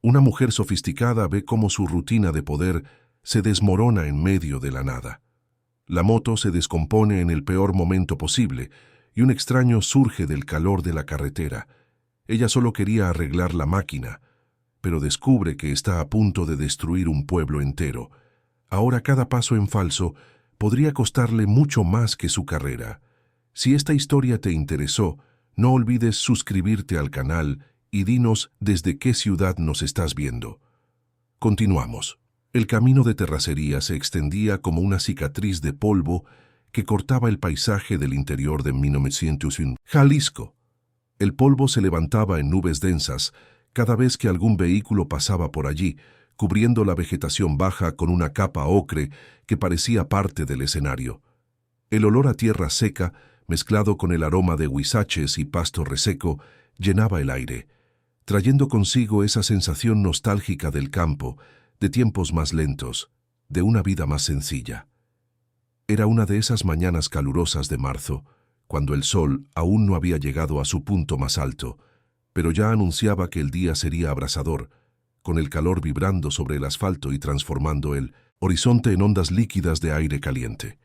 Una mujer sofisticada ve cómo su rutina de poder se desmorona en medio de la nada. La moto se descompone en el peor momento posible y un extraño surge del calor de la carretera. Ella solo quería arreglar la máquina, pero descubre que está a punto de destruir un pueblo entero. Ahora cada paso en falso podría costarle mucho más que su carrera. Si esta historia te interesó, no olvides suscribirte al canal y dinos desde qué ciudad nos estás viendo. Continuamos. El camino de terracería se extendía como una cicatriz de polvo que cortaba el paisaje del interior de 1901. Jalisco. El polvo se levantaba en nubes densas cada vez que algún vehículo pasaba por allí, cubriendo la vegetación baja con una capa ocre que parecía parte del escenario. El olor a tierra seca, mezclado con el aroma de huizaches y pasto reseco, llenaba el aire, trayendo consigo esa sensación nostálgica del campo, de tiempos más lentos, de una vida más sencilla. Era una de esas mañanas calurosas de marzo, cuando el sol aún no había llegado a su punto más alto, pero ya anunciaba que el día sería abrasador, con el calor vibrando sobre el asfalto y transformando el horizonte en ondas líquidas de aire caliente.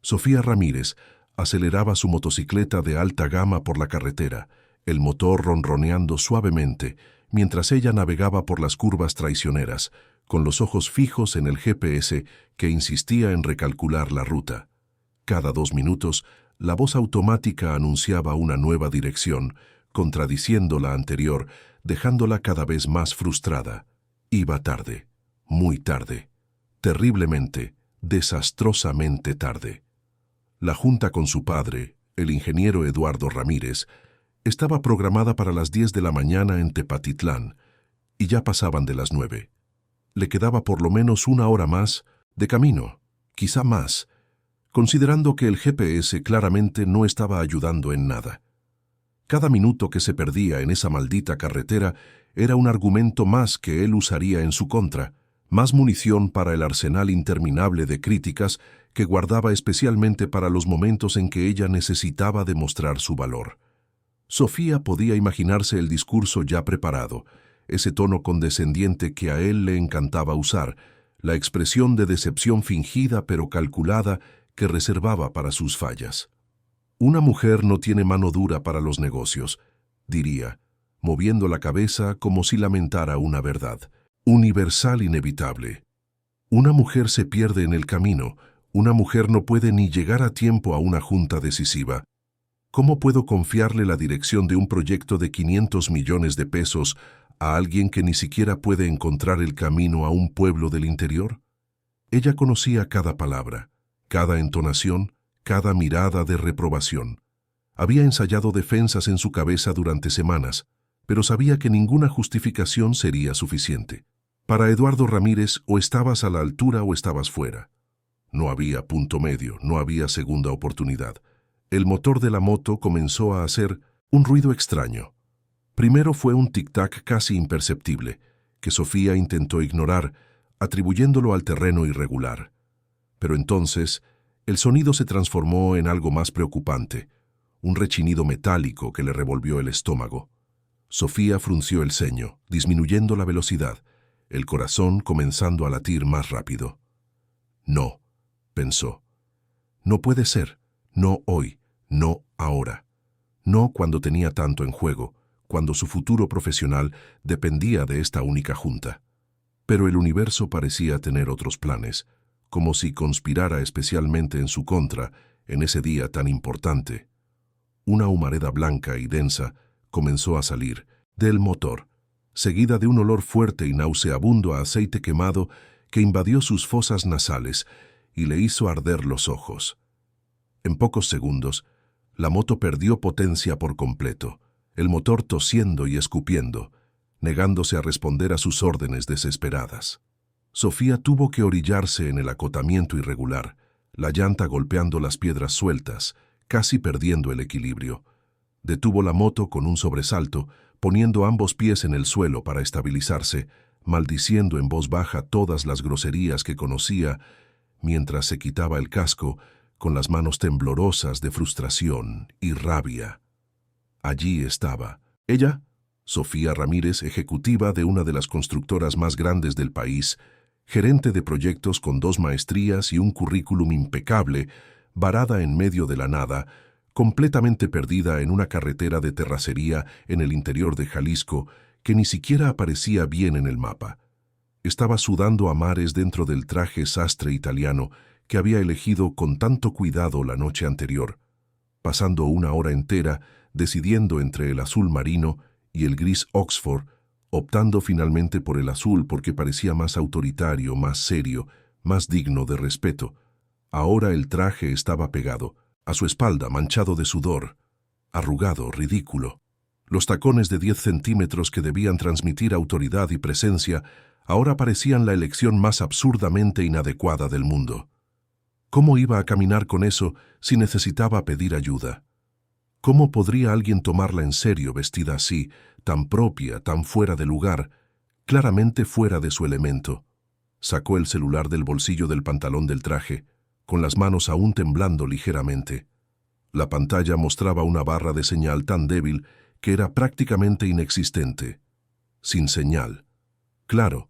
Sofía Ramírez aceleraba su motocicleta de alta gama por la carretera, el motor ronroneando suavemente, mientras ella navegaba por las curvas traicioneras, con los ojos fijos en el GPS que insistía en recalcular la ruta. Cada 2 minutos, la voz automática anunciaba una nueva dirección, contradiciendo la anterior, dejándola cada vez más frustrada. Iba tarde, muy tarde, terriblemente, desastrosamente tarde. La junta con su padre, el ingeniero Eduardo Ramírez, estaba programada para las 10 de la mañana en Tepatitlán, y ya pasaban de las 9. Le quedaba por lo menos 1 hora más de camino, quizá más, considerando que el GPS claramente no estaba ayudando en nada. Cada minuto que se perdía en esa maldita carretera era un argumento más que él usaría en su contra, más munición para el arsenal interminable de críticas que guardaba especialmente para los momentos en que ella necesitaba demostrar su valor. Sofía podía imaginarse el discurso ya preparado, ese tono condescendiente que a él le encantaba usar, la expresión de decepción fingida pero calculada que reservaba para sus fallas. Una mujer no tiene mano dura para los negocios, diría, moviendo la cabeza como si lamentara una verdad, universal inevitable. Una mujer se pierde en el camino, una mujer no puede ni llegar a tiempo a una junta decisiva. ¿Cómo puedo confiarle la dirección de un proyecto de 500 millones de pesos a alguien que ni siquiera puede encontrar el camino a un pueblo del interior? Ella conocía cada palabra, cada entonación, cada mirada de reprobación. Había ensayado defensas en su cabeza durante semanas, pero sabía que ninguna justificación sería suficiente. Para Eduardo Ramírez, o estabas a la altura o estabas fuera. No había punto medio, no había segunda oportunidad. El motor de la moto comenzó a hacer un ruido extraño. Primero fue un tic-tac casi imperceptible, que Sofía intentó ignorar, atribuyéndolo al terreno irregular. Pero entonces, el sonido se transformó en algo más preocupante, un rechinido metálico que le revolvió el estómago. Sofía frunció el ceño, disminuyendo la velocidad, el corazón comenzando a latir más rápido. No, pensó. No puede ser, no hoy, no ahora. No cuando tenía tanto en juego, cuando su futuro profesional dependía de esta única junta. Pero el universo parecía tener otros planes, como si conspirara especialmente en su contra en ese día tan importante. Una humareda blanca y densa comenzó a salir del motor, seguida de un olor fuerte y nauseabundo a aceite quemado que invadió sus fosas nasales y le hizo arder los ojos. En pocos segundos, la moto perdió potencia por completo, el motor tosiendo y escupiendo, negándose a responder a sus órdenes desesperadas. Sofía tuvo que orillarse en el acotamiento irregular, la llanta golpeando las piedras sueltas, casi perdiendo el equilibrio. Detuvo la moto con un sobresalto, poniendo ambos pies en el suelo para estabilizarse, maldiciendo en voz baja todas las groserías que conocía, mientras se quitaba el casco con las manos temblorosas de frustración y rabia. Allí estaba. ¿Ella? Sofía Ramírez, ejecutiva de una de las constructoras más grandes del país, gerente de proyectos con 2 maestrías y un currículum impecable, varada en medio de la nada, completamente perdida en una carretera de terracería en el interior de Jalisco que ni siquiera aparecía bien en el mapa. Estaba sudando a mares dentro del traje sastre italiano que había elegido con tanto cuidado la noche anterior, pasando una hora entera decidiendo entre el azul marino y el gris Oxford, optando finalmente por el azul porque parecía más autoritario, más serio, más digno de respeto. Ahora el traje estaba pegado, a su espalda manchado de sudor, arrugado, ridículo. Los tacones de 10 centímetros que debían transmitir autoridad y presencia ahora parecían la elección más absurdamente inadecuada del mundo. ¿Cómo iba a caminar con eso si necesitaba pedir ayuda? ¿Cómo podría alguien tomarla en serio vestida así, tan propia, tan fuera de lugar, claramente fuera de su elemento? Sacó el celular del bolsillo del pantalón del traje, con las manos aún temblando ligeramente. La pantalla mostraba una barra de señal tan débil que era prácticamente inexistente. Sin señal. Claro,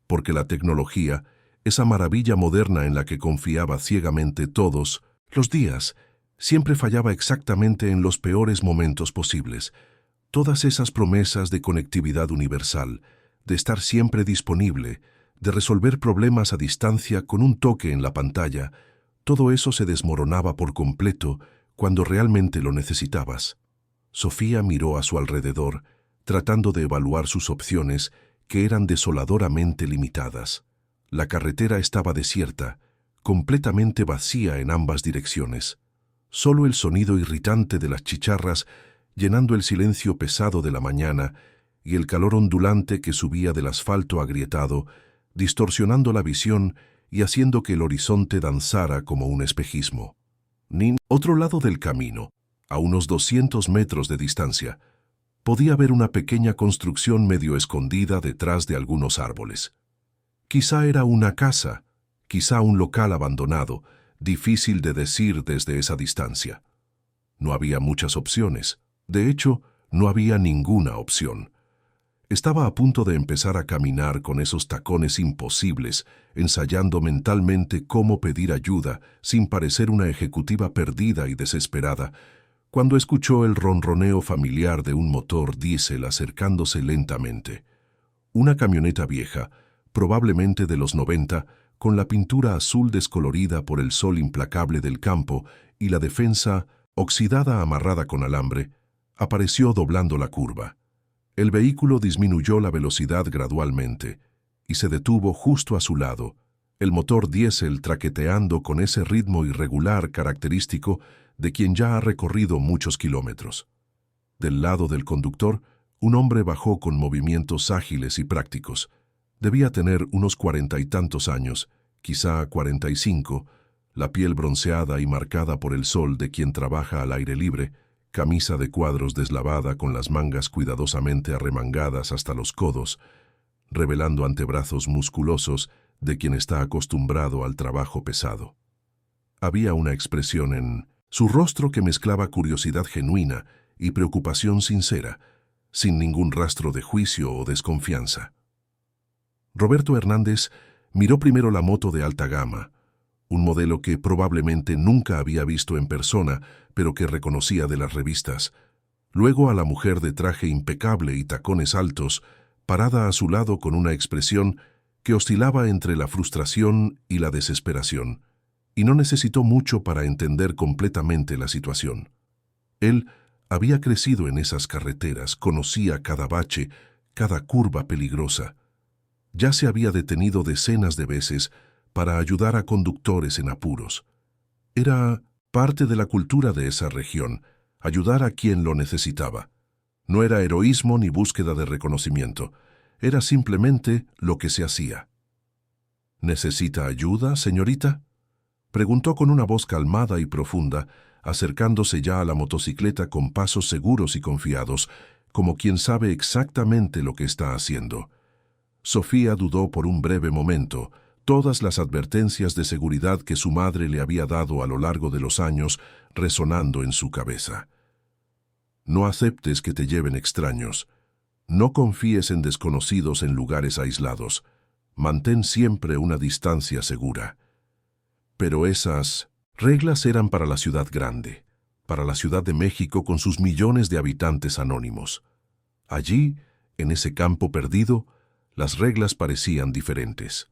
porque la tecnología, esa maravilla moderna en la que confiaba ciegamente todos los días, siempre fallaba exactamente en los peores momentos posibles. Todas esas promesas de conectividad universal, de estar siempre disponible, de resolver problemas a distancia con un toque en la pantalla, todo eso se desmoronaba por completo cuando realmente lo necesitabas. Sofía miró a su alrededor, tratando de evaluar sus opciones, que eran desoladoramente limitadas. La carretera estaba desierta, completamente vacía en ambas direcciones. Solo el sonido irritante de las chicharras llenando el silencio pesado de la mañana y el calor ondulante que subía del asfalto agrietado, distorsionando la visión y haciendo que el horizonte danzara como un espejismo. Otro lado del camino, a unos 200 metros de distancia, podía ver una pequeña construcción medio escondida detrás de algunos árboles. Quizá era una casa, quizá un local abandonado, difícil de decir desde esa distancia. No había muchas opciones. De hecho, no había ninguna opción. Estaba a punto de empezar a caminar con esos tacones imposibles, ensayando mentalmente cómo pedir ayuda sin parecer una ejecutiva perdida y desesperada, cuando escuchó el ronroneo familiar de un motor diésel acercándose lentamente. Una camioneta vieja, probablemente de los 90, con la pintura azul descolorida por el sol implacable del campo y la defensa oxidada amarrada con alambre, apareció doblando la curva. El vehículo disminuyó la velocidad gradualmente y se detuvo justo a su lado, el motor diésel traqueteando con ese ritmo irregular característico de quien ya ha recorrido muchos kilómetros. Del lado del conductor, un hombre bajó con movimientos ágiles y prácticos. Debía tener unos 40 y tantos años, quizá 45, la piel bronceada y marcada por el sol de quien trabaja al aire libre, camisa de cuadros deslavada con las mangas cuidadosamente arremangadas hasta los codos, revelando antebrazos musculosos de quien está acostumbrado al trabajo pesado. Había una expresión en su rostro que mezclaba curiosidad genuina y preocupación sincera, sin ningún rastro de juicio o desconfianza. Roberto Hernández miró primero la moto de alta gama, un modelo que probablemente nunca había visto en persona, pero que reconocía de las revistas. Luego a la mujer de traje impecable y tacones altos, parada a su lado con una expresión que oscilaba entre la frustración y la desesperación, y no necesitó mucho para entender completamente la situación. Él había crecido en esas carreteras, conocía cada bache, cada curva peligrosa. Ya se había detenido decenas de veces para ayudar a conductores en apuros. Era parte de la cultura de esa región, ayudar a quien lo necesitaba. No era heroísmo ni búsqueda de reconocimiento, era simplemente lo que se hacía. ¿Necesita ayuda, señorita?, preguntó con una voz calmada y profunda, acercándose ya a la motocicleta con pasos seguros y confiados, como quien sabe exactamente lo que está haciendo. Sofía dudó por un breve momento, todas las advertencias de seguridad que su madre le había dado a lo largo de los años resonando en su cabeza. No aceptes que te lleven extraños. No confíes en desconocidos en lugares aislados. Mantén siempre una distancia segura. Pero esas reglas eran para la ciudad grande, para la Ciudad de México con sus millones de habitantes anónimos. Allí, en ese campo perdido, las reglas parecían diferentes.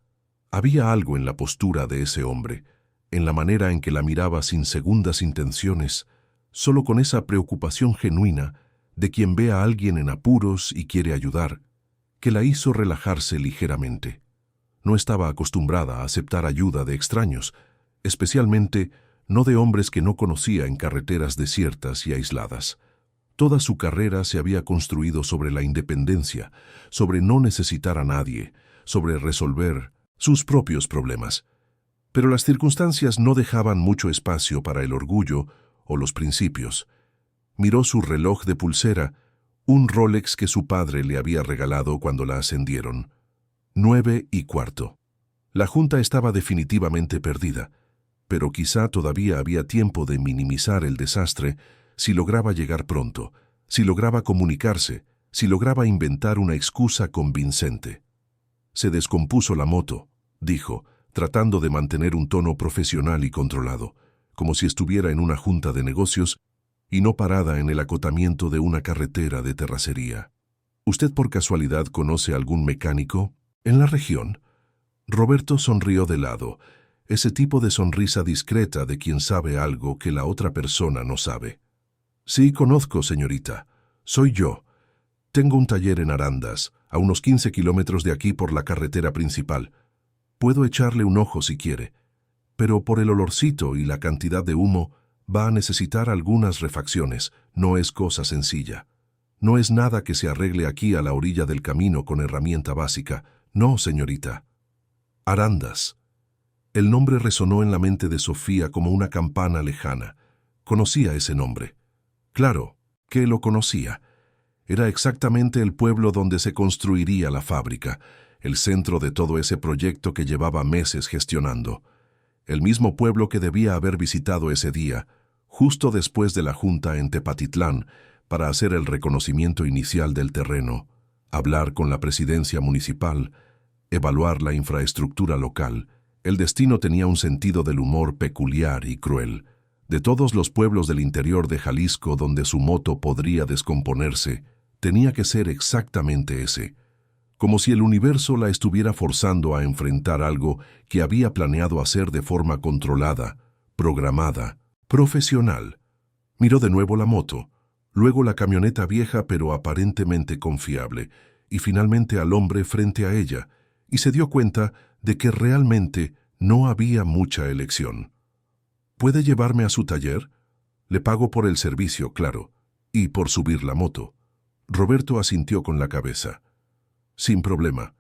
Había algo en la postura de ese hombre, en la manera en que la miraba sin segundas intenciones, solo con esa preocupación genuina de quien ve a alguien en apuros y quiere ayudar, que la hizo relajarse ligeramente. No estaba acostumbrada a aceptar ayuda de extraños, especialmente no de hombres que no conocía en carreteras desiertas y aisladas. Toda su carrera se había construido sobre la independencia, sobre no necesitar a nadie, sobre resolver sus propios problemas. Pero las circunstancias no dejaban mucho espacio para el orgullo o los principios. Miró su reloj de pulsera, un Rolex que su padre le había regalado cuando la ascendieron. 9:15. La junta estaba definitivamente perdida, pero quizá todavía había tiempo de minimizar el desastre si lograba llegar pronto, si lograba comunicarse, si lograba inventar una excusa convincente. Se descompuso la moto, dijo, tratando de mantener un tono profesional y controlado, como si estuviera en una junta de negocios y no parada en el acotamiento de una carretera de terracería. ¿Usted por casualidad conoce algún mecánico en la región? Roberto sonrió de lado, ese tipo de sonrisa discreta de quien sabe algo que la otra persona no sabe. Sí, conozco, señorita. Soy yo. Tengo un taller en Arandas, a unos 15 kilómetros de aquí por la carretera principal. Puedo echarle un ojo si quiere, pero por el olorcito y la cantidad de humo va a necesitar algunas refacciones. No es cosa sencilla. No es nada que se arregle aquí a la orilla del camino con herramienta básica. No, señorita. Arandas. El nombre resonó en la mente de Sofía como una campana lejana. Conocía ese nombre. Claro, que lo conocía. Era exactamente el pueblo donde se construiría la fábrica, el centro de todo ese proyecto que llevaba meses gestionando. El mismo pueblo que debía haber visitado ese día, justo después de la junta en Tepatitlán, para hacer el reconocimiento inicial del terreno, hablar con la presidencia municipal, evaluar la infraestructura local. El destino tenía un sentido del humor peculiar y cruel. De todos los pueblos del interior de Jalisco donde su moto podría descomponerse, tenía que ser exactamente ese, como si el universo la estuviera forzando a enfrentar algo que había planeado hacer de forma controlada, programada, profesional. Miró de nuevo la moto, luego la camioneta vieja pero aparentemente confiable, y finalmente al hombre frente a ella, y se dio cuenta de que realmente no había mucha elección. ¿Puede llevarme a su taller? Le pago por el servicio, claro, y por subir la moto. Roberto asintió con la cabeza. Sin problema.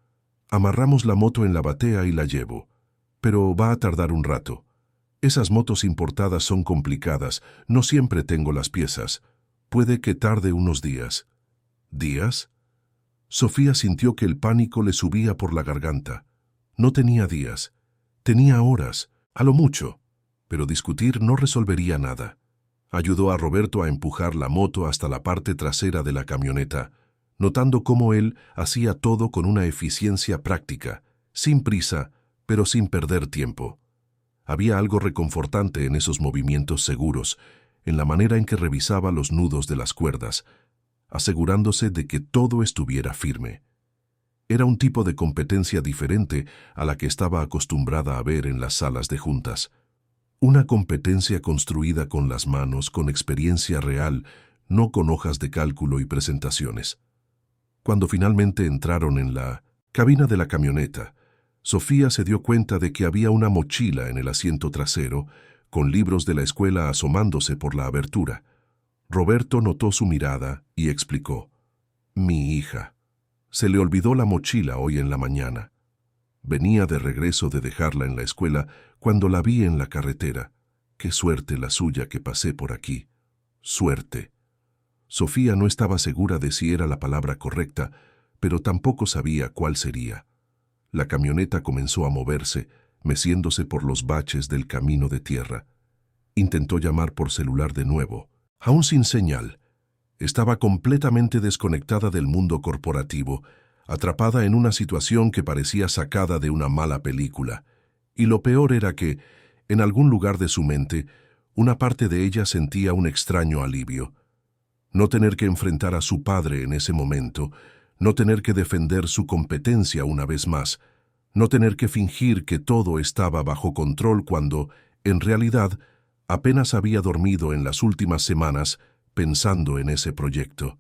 Amarramos la moto en la batea y la llevo. Pero va a tardar un rato. Esas motos importadas son complicadas, no siempre tengo las piezas. Puede que tarde unos días. ¿Días? Sofía sintió que el pánico le subía por la garganta. No tenía días. Tenía horas, a lo mucho. Pero discutir no resolvería nada. Ayudó a Roberto a empujar la moto hasta la parte trasera de la camioneta, notando cómo él hacía todo con una eficiencia práctica, sin prisa, pero sin perder tiempo. Había algo reconfortante en esos movimientos seguros, en la manera en que revisaba los nudos de las cuerdas, asegurándose de que todo estuviera firme. Era un tipo de competencia diferente a la que estaba acostumbrada a ver en las salas de juntas. Una competencia construida con las manos, con experiencia real, no con hojas de cálculo y presentaciones. Cuando finalmente entraron en la cabina de la camioneta, Sofía se dio cuenta de que había una mochila en el asiento trasero, con libros de la escuela asomándose por la abertura. Roberto notó su mirada y explicó: «Mi hija. Se le olvidó la mochila hoy en la mañana. Venía de regreso de dejarla en la escuela cuando la vi en la carretera. Qué suerte la suya que pasé por aquí. Suerte». Sofía no estaba segura de si era la palabra correcta, pero tampoco sabía cuál sería. La camioneta comenzó a moverse, meciéndose por los baches del camino de tierra. Intentó llamar por celular de nuevo, aún sin señal. Estaba completamente desconectada del mundo corporativo, atrapada en una situación que parecía sacada de una mala película. Y lo peor era que, en algún lugar de su mente, una parte de ella sentía un extraño alivio. No tener que enfrentar a su padre en ese momento, no tener que defender su competencia una vez más, no tener que fingir que todo estaba bajo control cuando, en realidad, apenas había dormido en las últimas semanas pensando en ese proyecto.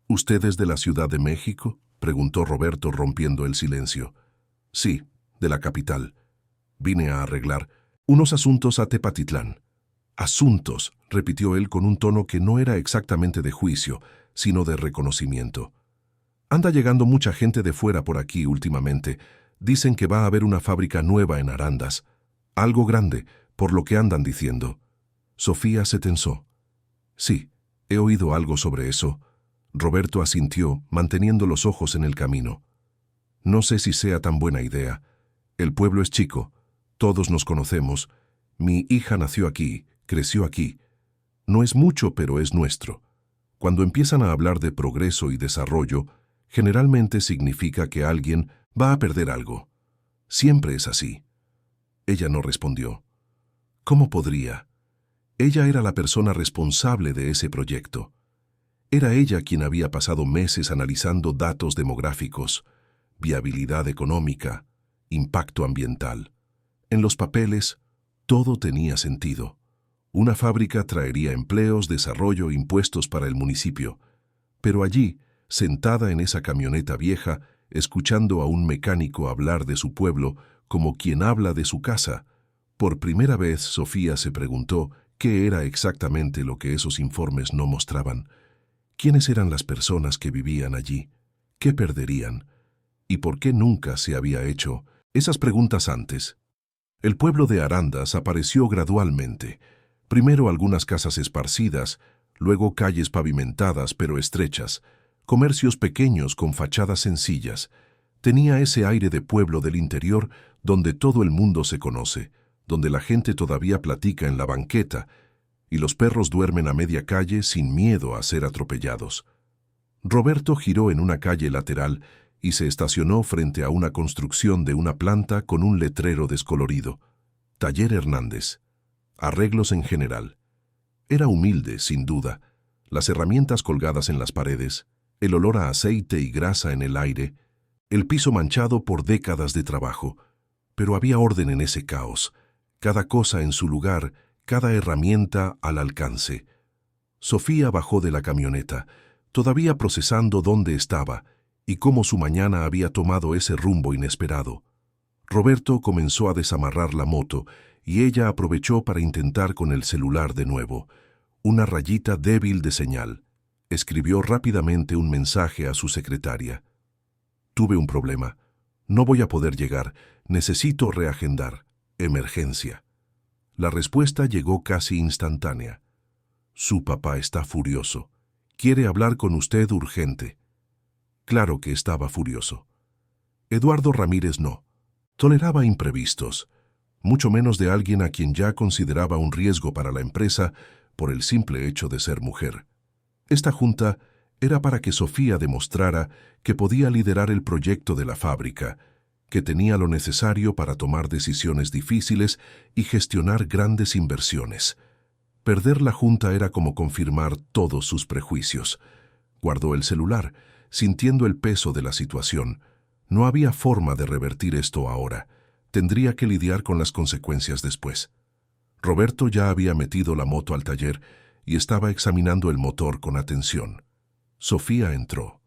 ¿Usted es de la Ciudad de México?, preguntó Roberto rompiendo el silencio. Sí, de la capital. Vine a arreglar unos asuntos a Tepatitlán. Asuntos, repitió él con un tono que no era exactamente de juicio, sino de reconocimiento. Anda llegando mucha gente de fuera por aquí últimamente. Dicen que va a haber una fábrica nueva en Arandas. Algo grande, por lo que andan diciendo. Sofía se tensó. Sí, he oído algo sobre eso. Roberto asintió, manteniendo los ojos en el camino. No sé si sea tan buena idea. El pueblo es chico. Todos nos conocemos. Mi hija nació aquí, creció aquí. No es mucho, pero es nuestro. Cuando empiezan a hablar de progreso y desarrollo, generalmente significa que alguien va a perder algo. Siempre es así. Ella no respondió. ¿Cómo podría? Ella era la persona responsable de ese proyecto. Era ella quien había pasado meses analizando datos demográficos, viabilidad económica, impacto ambiental. En los papeles, todo tenía sentido. Una fábrica traería empleos, desarrollo, impuestos para el municipio. Pero allí, sentada en esa camioneta vieja, escuchando a un mecánico hablar de su pueblo como quien habla de su casa, por primera vez Sofía se preguntó qué era exactamente lo que esos informes no mostraban. ¿Quiénes eran las personas que vivían allí? ¿Qué perderían? ¿Y por qué nunca se había hecho esas preguntas antes? El pueblo de Arandas apareció gradualmente. Primero algunas casas esparcidas, luego calles pavimentadas pero estrechas, comercios pequeños con fachadas sencillas. Tenía ese aire de pueblo del interior donde todo el mundo se conoce, donde la gente todavía platica en la banqueta y los perros duermen a media calle sin miedo a ser atropellados. Roberto giró en una calle lateral y se estacionó frente a una construcción de una planta con un letrero descolorido. Taller Hernández. Arreglos en general. Era humilde, sin duda. Las herramientas colgadas en las paredes, el olor a aceite y grasa en el aire, el piso manchado por décadas de trabajo. Pero había orden en ese caos. Cada cosa en su lugar, cada herramienta al alcance. Sofía bajó de la camioneta, todavía procesando dónde estaba y cómo su mañana había tomado ese rumbo inesperado. Roberto comenzó a desamarrar la moto y ella aprovechó para intentar con el celular de nuevo. Una rayita débil de señal. Escribió rápidamente un mensaje a su secretaria. Tuve un problema. No voy a poder llegar. Necesito reagendar. Emergencia. La respuesta llegó casi instantánea. Su papá está furioso. Quiere hablar con usted urgente. Claro que estaba furioso. Eduardo Ramírez no. Toleraba imprevistos, mucho menos de alguien a quien ya consideraba un riesgo para la empresa por el simple hecho de ser mujer. Esta junta era para que Sofía demostrara que podía liderar el proyecto de la fábrica, que tenía lo necesario para tomar decisiones difíciles y gestionar grandes inversiones. Perder la junta era como confirmar todos sus prejuicios. Guardó el celular, sintiendo el peso de la situación. No había forma de revertir esto ahora. Tendría que lidiar con las consecuencias después. Roberto ya había metido la moto al taller y estaba examinando el motor con atención. Sofía entró.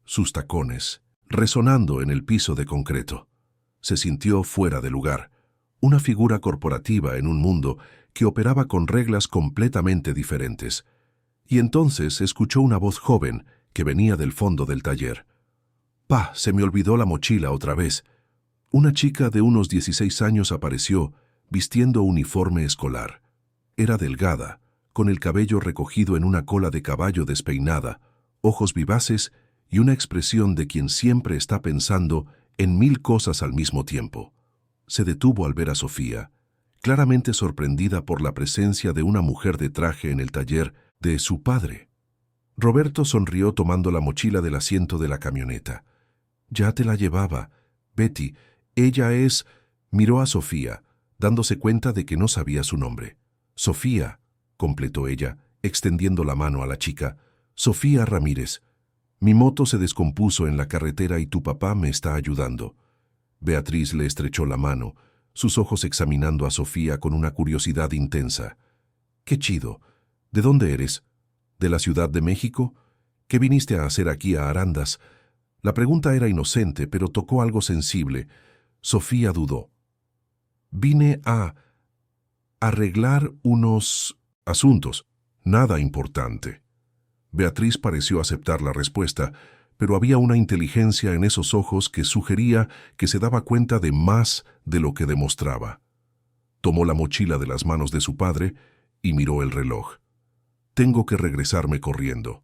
Sus tacones, resonando en el piso de concreto. Se sintió fuera de lugar, una figura corporativa en un mundo que operaba con reglas completamente diferentes. Y entonces escuchó una voz joven que venía del fondo del taller. «Pa, se me olvidó la mochila otra vez». Una chica de unos 16 años apareció, vistiendo uniforme escolar. Era delgada, con el cabello recogido en una cola de caballo despeinada, ojos vivaces y una expresión de quien siempre está pensando en 1000 cosas al mismo tiempo. Se detuvo al ver a Sofía, claramente sorprendida por la presencia de una mujer de traje en el taller de su padre. Roberto sonrió tomando la mochila del asiento de la camioneta. Ya te la llevaba. Betty, ella es... Miró a Sofía, dándose cuenta de que no sabía su nombre. Sofía, completó ella, extendiendo la mano a la chica. Sofía Ramírez. Mi moto se descompuso en la carretera y tu papá me está ayudando. Beatriz le estrechó la mano, sus ojos examinando a Sofía con una curiosidad intensa. ¡Qué chido! ¿De dónde eres? ¿De la Ciudad de México? ¿Qué viniste a hacer aquí a Arandas? La pregunta era inocente, pero tocó algo sensible. Sofía dudó. Vine a arreglar unos asuntos. Nada importante. Beatriz pareció aceptar la respuesta, pero había una inteligencia en esos ojos que sugería que se daba cuenta de más de lo que demostraba. Tomó la mochila de las manos de su padre y miró el reloj. Tengo que regresarme corriendo.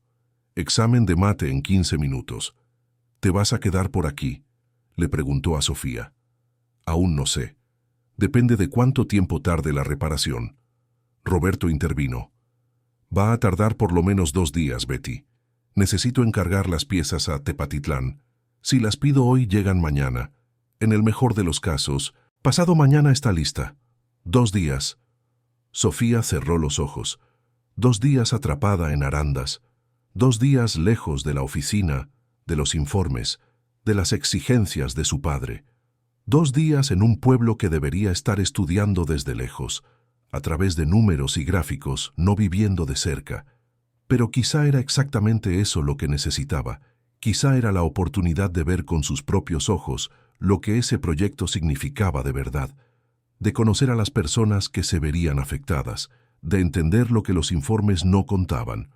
Examen de mate en 15 minutos. ¿Te vas a quedar por aquí?, le preguntó a Sofía. Aún no sé. Depende de cuánto tiempo tarde la reparación. Roberto intervino. Va a tardar por lo menos 2 días, Betty. Necesito encargar las piezas a Tepatitlán. Si las pido hoy, llegan mañana. En el mejor de los casos, pasado mañana está lista. 2 días. Sofía cerró los ojos. 2 días atrapada en Arandas. 2 días lejos de la oficina, de los informes, de las exigencias de su padre. 2 días en un pueblo que debería estar estudiando desde lejos, a través de números y gráficos, no viviendo de cerca. Pero quizá era exactamente eso lo que necesitaba. Quizá era la oportunidad de ver con sus propios ojos lo que ese proyecto significaba de verdad, de conocer a las personas que se verían afectadas, de entender lo que los informes no contaban.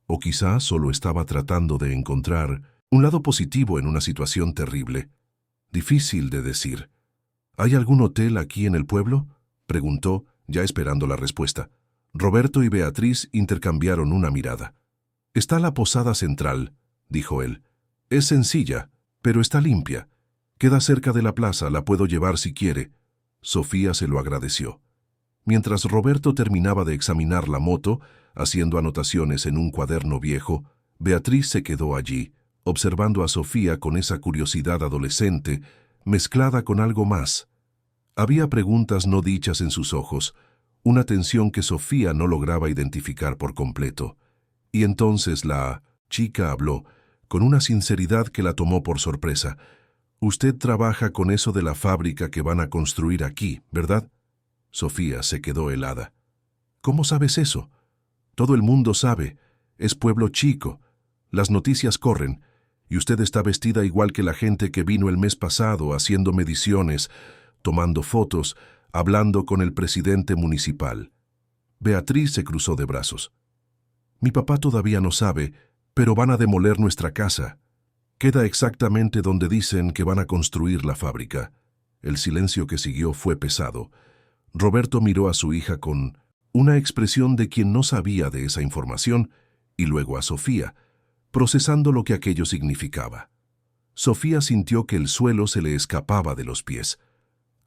O quizá solo estaba tratando de encontrar un lado positivo en una situación terrible. Difícil de decir. ¿Hay algún hotel aquí en el pueblo?, preguntó, ya esperando la respuesta. Roberto y Beatriz intercambiaron una mirada. Está la posada central, dijo él. Es sencilla, pero está limpia. Queda cerca de la plaza, la puedo llevar si quiere. Sofía se lo agradeció. Mientras Roberto terminaba de examinar la moto, haciendo anotaciones en un cuaderno viejo, Beatriz se quedó allí, observando a Sofía con esa curiosidad adolescente, mezclada con algo más. Había preguntas no dichas en sus ojos, una tensión que Sofía no lograba identificar por completo. Y entonces la chica habló, con una sinceridad que la tomó por sorpresa. «Usted trabaja con eso de la fábrica que van a construir aquí, ¿verdad?» Sofía se quedó helada. «¿Cómo sabes eso?» «Todo el mundo sabe. Es pueblo chico. Las noticias corren. Y usted está vestida igual que la gente que vino el mes pasado haciendo mediciones, tomando fotos, hablando con el presidente municipal». Beatriz se cruzó de brazos. «Mi papá todavía no sabe, pero van a demoler nuestra casa. Queda exactamente donde dicen que van a construir la fábrica». El silencio que siguió fue pesado. Roberto miró a su hija con una expresión de quien no sabía de esa información, y luego a Sofía, procesando lo que aquello significaba. Sofía sintió que el suelo se le escapaba de los pies.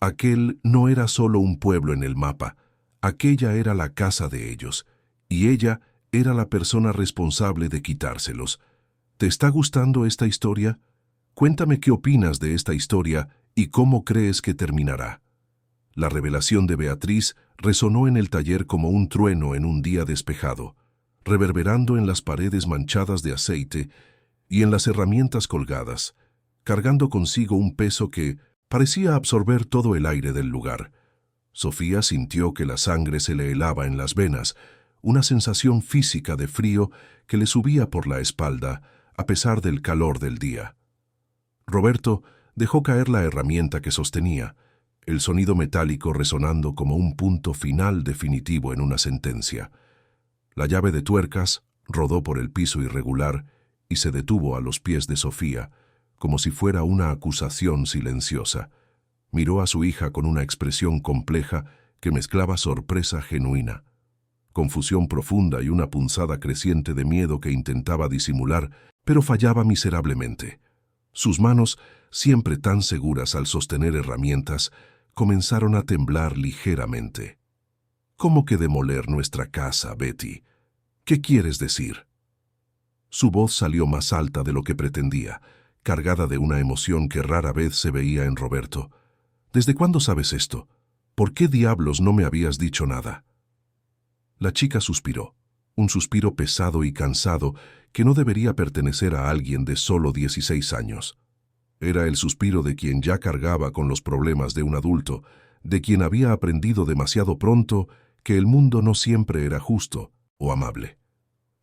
Aquel no era solo un pueblo en el mapa, aquella era la casa de ellos, y ella era la persona responsable de quitárselos. ¿Te está gustando esta historia? Cuéntame qué opinas de esta historia y cómo crees que terminará. La revelación de Beatriz resonó en el taller como un trueno en un día despejado, reverberando en las paredes manchadas de aceite y en las herramientas colgadas, cargando consigo un peso que parecía absorber todo el aire del lugar. Sofía sintió que la sangre se le helaba en las venas, una sensación física de frío que le subía por la espalda, a pesar del calor del día. Roberto dejó caer la herramienta que sostenía, el sonido metálico resonando como un punto final definitivo en una sentencia. La llave de tuercas rodó por el piso irregular y se detuvo a los pies de Sofía, como si fuera una acusación silenciosa. Miró a su hija con una expresión compleja que mezclaba sorpresa genuina, confusión profunda y una punzada creciente de miedo que intentaba disimular, pero fallaba miserablemente. Sus manos, siempre tan seguras al sostener herramientas, comenzaron a temblar ligeramente. «¿Cómo que demoler nuestra casa, Betty? ¿Qué quieres decir?» Su voz salió más alta de lo que pretendía, cargada de una emoción que rara vez se veía en Roberto. ¿Desde cuándo sabes esto? ¿Por qué diablos no me habías dicho nada? La chica suspiró, un suspiro pesado y cansado que no debería pertenecer a alguien de solo 16 años. Era el suspiro de quien ya cargaba con los problemas de un adulto, de quien había aprendido demasiado pronto que el mundo no siempre era justo o amable.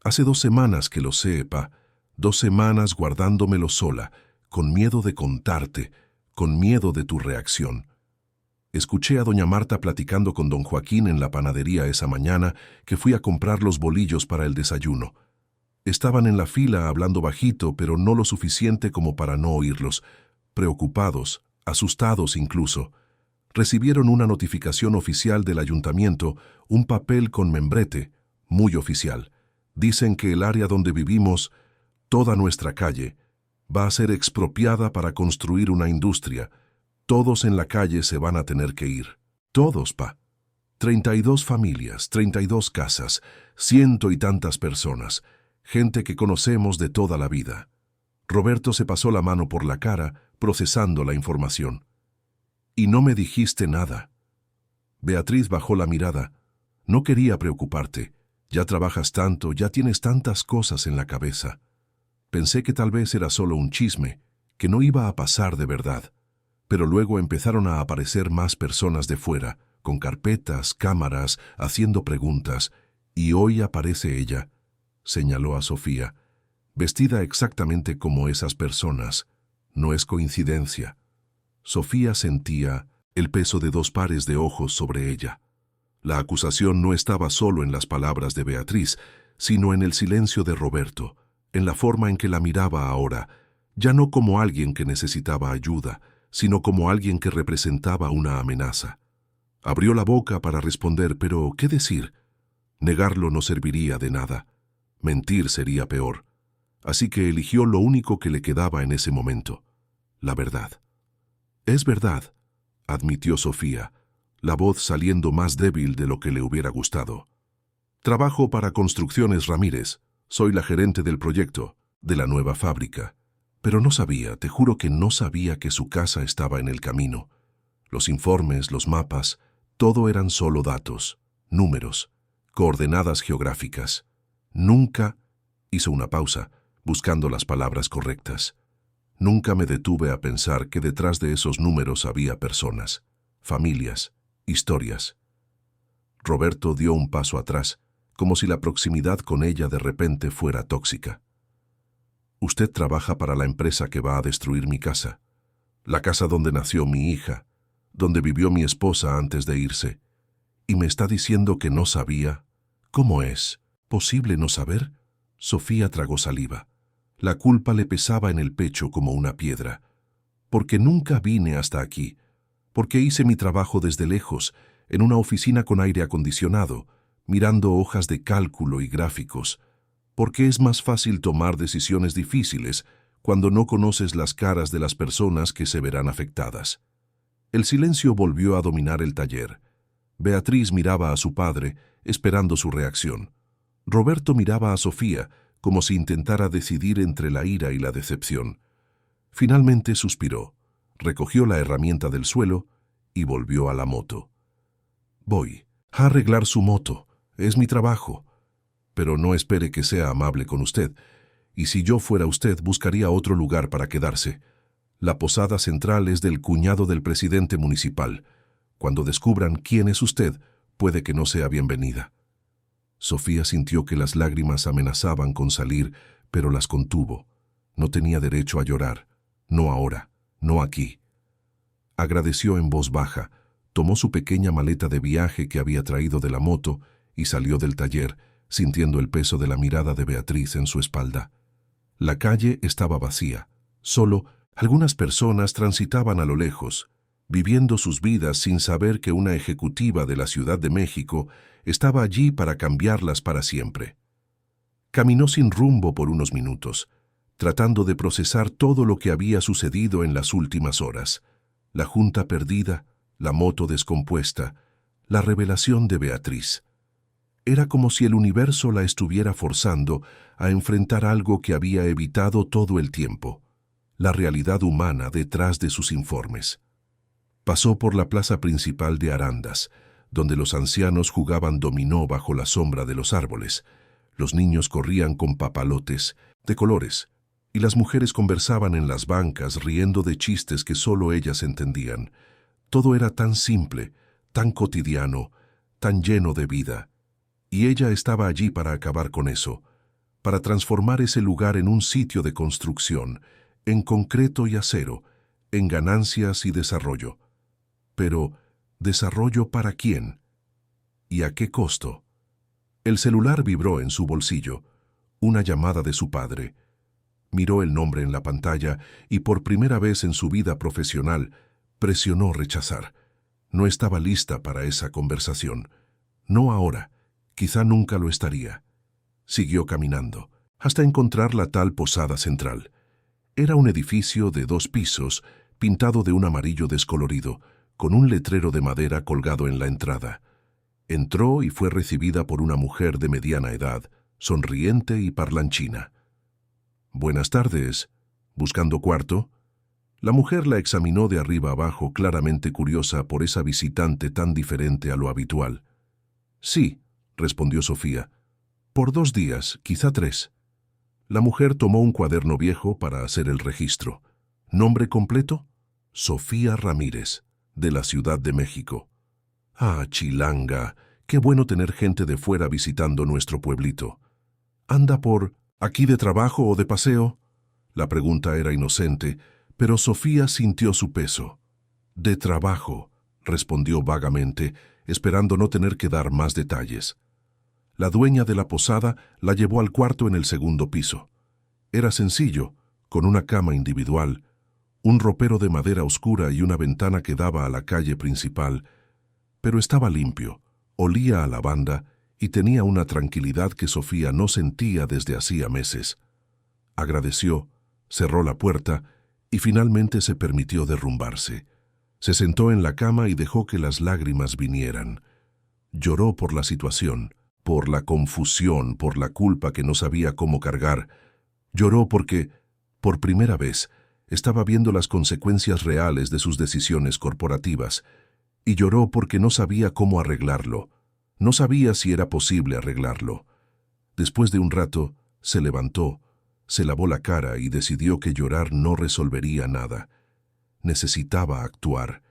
Hace 2 semanas que lo sé, Pa. 2 semanas guardándomelo sola, con miedo de contarte, con miedo de tu reacción. Escuché a doña Marta platicando con don Joaquín en la panadería esa mañana que fui a comprar los bolillos para el desayuno. Estaban en la fila hablando bajito, pero no lo suficiente como para no oírlos, preocupados, asustados incluso. Recibieron una notificación oficial del ayuntamiento, un papel con membrete, muy oficial. Dicen que el área donde vivimos, toda nuestra calle, va a ser expropiada para construir una industria. Todos en la calle se van a tener que ir. Todos, Pa. 32 familias, 32 casas, 100 y tantas personas, gente que conocemos de toda la vida. Roberto se pasó la mano por la cara, procesando la información. Y no me dijiste nada. Beatriz bajó la mirada. No quería preocuparte. Ya trabajas tanto, ya tienes tantas cosas en la cabeza. Pensé que tal vez era solo un chisme, que no iba a pasar de verdad. Pero luego empezaron a aparecer más personas de fuera, con carpetas, cámaras, haciendo preguntas, y hoy aparece ella, señaló a Sofía, vestida exactamente como esas personas. No es coincidencia. Sofía sentía el peso de 2 pares de ojos sobre ella. La acusación no estaba solo en las palabras de Beatriz, sino en el silencio de Roberto, en la forma en que la miraba ahora, ya no como alguien que necesitaba ayuda, sino como alguien que representaba una amenaza. Abrió la boca para responder, pero ¿qué decir? Negarlo no serviría de nada. Mentir sería peor. Así que eligió lo único que le quedaba en ese momento, la verdad. Es verdad, admitió Sofía, la voz saliendo más débil de lo que le hubiera gustado. Trabajo para Construcciones Ramírez. Soy la gerente del proyecto, de la nueva fábrica. Pero no sabía, te juro que no sabía que su casa estaba en el camino. Los informes, los mapas, todo eran solo datos, números, coordenadas geográficas. Nunca, hizo una pausa, buscando las palabras correctas. Nunca me detuve a pensar que detrás de esos números había personas, familias, historias. Roberto dio un paso atrás, como si la proximidad con ella de repente fuera tóxica. Usted trabaja para la empresa que va a destruir mi casa, la casa donde nació mi hija, donde vivió mi esposa antes de irse, y me está diciendo que no sabía. ¿Cómo es posible no saber? Sofía tragó saliva. La culpa le pesaba en el pecho como una piedra. Porque nunca vine hasta aquí, porque hice mi trabajo desde lejos, en una oficina con aire acondicionado, mirando hojas de cálculo y gráficos, porque es más fácil tomar decisiones difíciles cuando no conoces las caras de las personas que se verán afectadas. El silencio volvió a dominar el taller. Beatriz miraba a su padre, esperando su reacción. Roberto miraba a Sofía, como si intentara decidir entre la ira y la decepción. Finalmente suspiró, recogió la herramienta del suelo y volvió a la moto. Voy a arreglar su moto, es mi trabajo. Pero no espere que sea amable con usted, y si yo fuera usted buscaría otro lugar para quedarse. La posada central es del cuñado del presidente municipal. Cuando descubran quién es usted, puede que no sea bienvenida. Sofía sintió que las lágrimas amenazaban con salir, pero las contuvo. No tenía derecho a llorar. No ahora, no aquí. Agradeció en voz baja, tomó su pequeña maleta de viaje que había traído de la moto y salió del taller, sintiendo el peso de la mirada de Beatriz en su espalda. La calle estaba vacía. Solo algunas personas transitaban a lo lejos, viviendo sus vidas sin saber que una ejecutiva de la Ciudad de México estaba allí para cambiarlas para siempre. Caminó sin rumbo por unos minutos, tratando de procesar todo lo que había sucedido en las últimas horas. La junta perdida, la moto descompuesta, la revelación de Beatriz. Era como si el universo la estuviera forzando a enfrentar algo que había evitado todo el tiempo, la realidad humana detrás de sus informes. Pasó por la plaza principal de Arandas, donde los ancianos jugaban dominó bajo la sombra de los árboles, los niños corrían con papalotes de colores, y las mujeres conversaban en las bancas riendo de chistes que solo ellas entendían. Todo era tan simple, tan cotidiano, tan lleno de vida. Y ella estaba allí para acabar con eso, para transformar ese lugar en un sitio de construcción, en concreto y acero, en ganancias y desarrollo. Pero, ¿desarrollo para quién? ¿Y a qué costo? El celular vibró en su bolsillo, una llamada de su padre. Miró el nombre en la pantalla y por primera vez en su vida profesional presionó rechazar. No estaba lista para esa conversación. No ahora, quizá nunca lo estaría. Siguió caminando, hasta encontrar la tal posada central. Era un edificio de 2 pisos, pintado de un amarillo descolorido, con un letrero de madera colgado en la entrada. Entró y fue recibida por una mujer de mediana edad, sonriente y parlanchina. «Buenas tardes. ¿Buscando cuarto?» La mujer la examinó de arriba abajo, claramente curiosa por esa visitante tan diferente a lo habitual. «Sí», respondió Sofía. «Por 2 días, quizá 3». La mujer tomó un cuaderno viejo para hacer el registro. ¿Nombre completo? Sofía Ramírez, de la Ciudad de México. «Ah, chilanga, qué bueno tener gente de fuera visitando nuestro pueblito. ¿Anda por aquí de trabajo o de paseo?» La pregunta era inocente, pero Sofía sintió su peso. «De trabajo», respondió vagamente, esperando no tener que dar más detalles. La dueña de la posada la llevó al cuarto en el 2.º piso. Era sencillo, con una cama individual, un ropero de madera oscura y una ventana que daba a la calle principal, pero estaba limpio, olía a lavanda y tenía una tranquilidad que Sofía no sentía desde hacía meses. Agradeció, cerró la puerta y finalmente se permitió derrumbarse. Se sentó en la cama y dejó que las lágrimas vinieran. Lloró por la situación, por la confusión, por la culpa que no sabía cómo cargar. Lloró porque, por primera vez, estaba viendo las consecuencias reales de sus decisiones corporativas, y lloró porque no sabía cómo arreglarlo. No sabía si era posible arreglarlo. Después de un rato, se levantó, se lavó la cara y decidió que llorar no resolvería nada. Necesitaba actuar.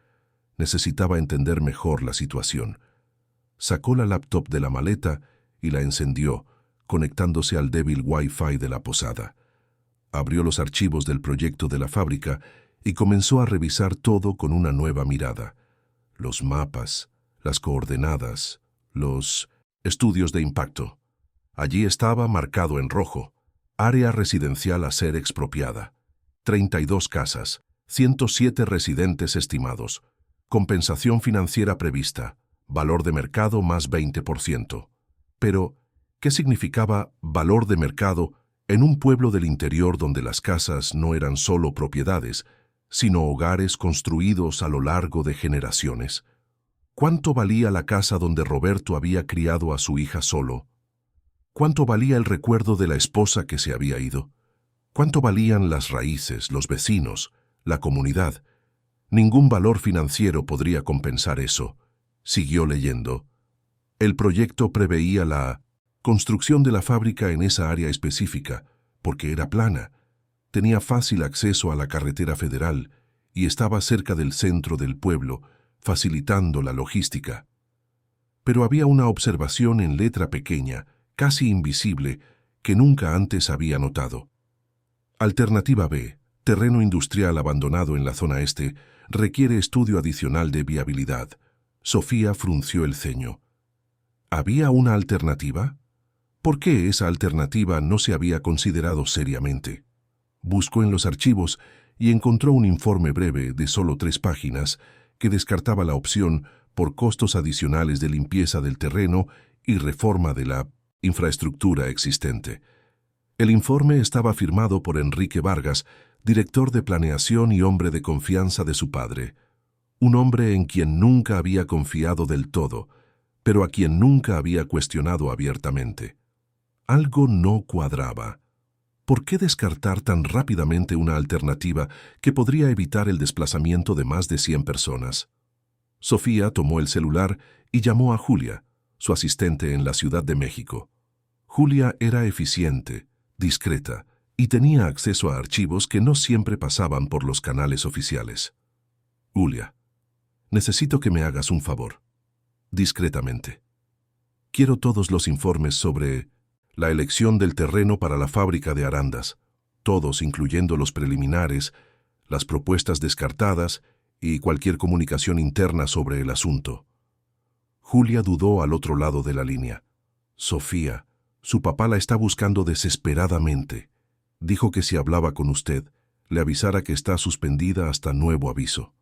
Necesitaba entender mejor la situación. Sacó la laptop de la maleta y la encendió, conectándose al débil Wi-Fi de la posada. Abrió los archivos del proyecto de la fábrica y comenzó a revisar todo con una nueva mirada. Los mapas, las coordenadas, los estudios de impacto. Allí estaba marcado en rojo: área residencial a ser expropiada. 32 casas, 107 residentes estimados. Compensación financiera prevista. Valor de mercado más 20%. Pero, ¿qué significaba valor de mercado en un pueblo del interior donde las casas no eran solo propiedades, sino hogares construidos a lo largo de generaciones? ¿Cuánto valía la casa donde Roberto había criado a su hija solo? ¿Cuánto valía el recuerdo de la esposa que se había ido? ¿Cuánto valían las raíces, los vecinos, la comunidad? Ningún valor financiero podría compensar eso. Siguió leyendo. El proyecto preveía la construcción de la fábrica en esa área específica, porque era plana, tenía fácil acceso a la carretera federal y estaba cerca del centro del pueblo, facilitando la logística. Pero había una observación en letra pequeña, casi invisible, que nunca antes había notado. Alternativa B, terreno industrial abandonado en la zona este, requiere estudio adicional de viabilidad. Sofía frunció el ceño. ¿Había una alternativa? ¿Por qué esa alternativa no se había considerado seriamente? Buscó en los archivos y encontró un informe breve de solo 3 páginas que descartaba la opción por costos adicionales de limpieza del terreno y reforma de la infraestructura existente. El informe estaba firmado por Enrique Vargas, director de planeación y hombre de confianza de su padre. Un hombre en quien nunca había confiado del todo, pero a quien nunca había cuestionado abiertamente. Algo no cuadraba. ¿Por qué descartar tan rápidamente una alternativa que podría evitar el desplazamiento de más de 100 personas? Sofía tomó el celular y llamó a Julia, su asistente en la Ciudad de México. Julia era eficiente, discreta, y tenía acceso a archivos que no siempre pasaban por los canales oficiales. Julia, necesito que me hagas un favor. Discretamente. Quiero todos los informes sobre la elección del terreno para la fábrica de arandas, todos incluyendo los preliminares, las propuestas descartadas y cualquier comunicación interna sobre el asunto. Julia dudó al otro lado de la línea. Sofía, su papá la está buscando desesperadamente. Dijo que si hablaba con usted, le avisara que está suspendida hasta nuevo aviso.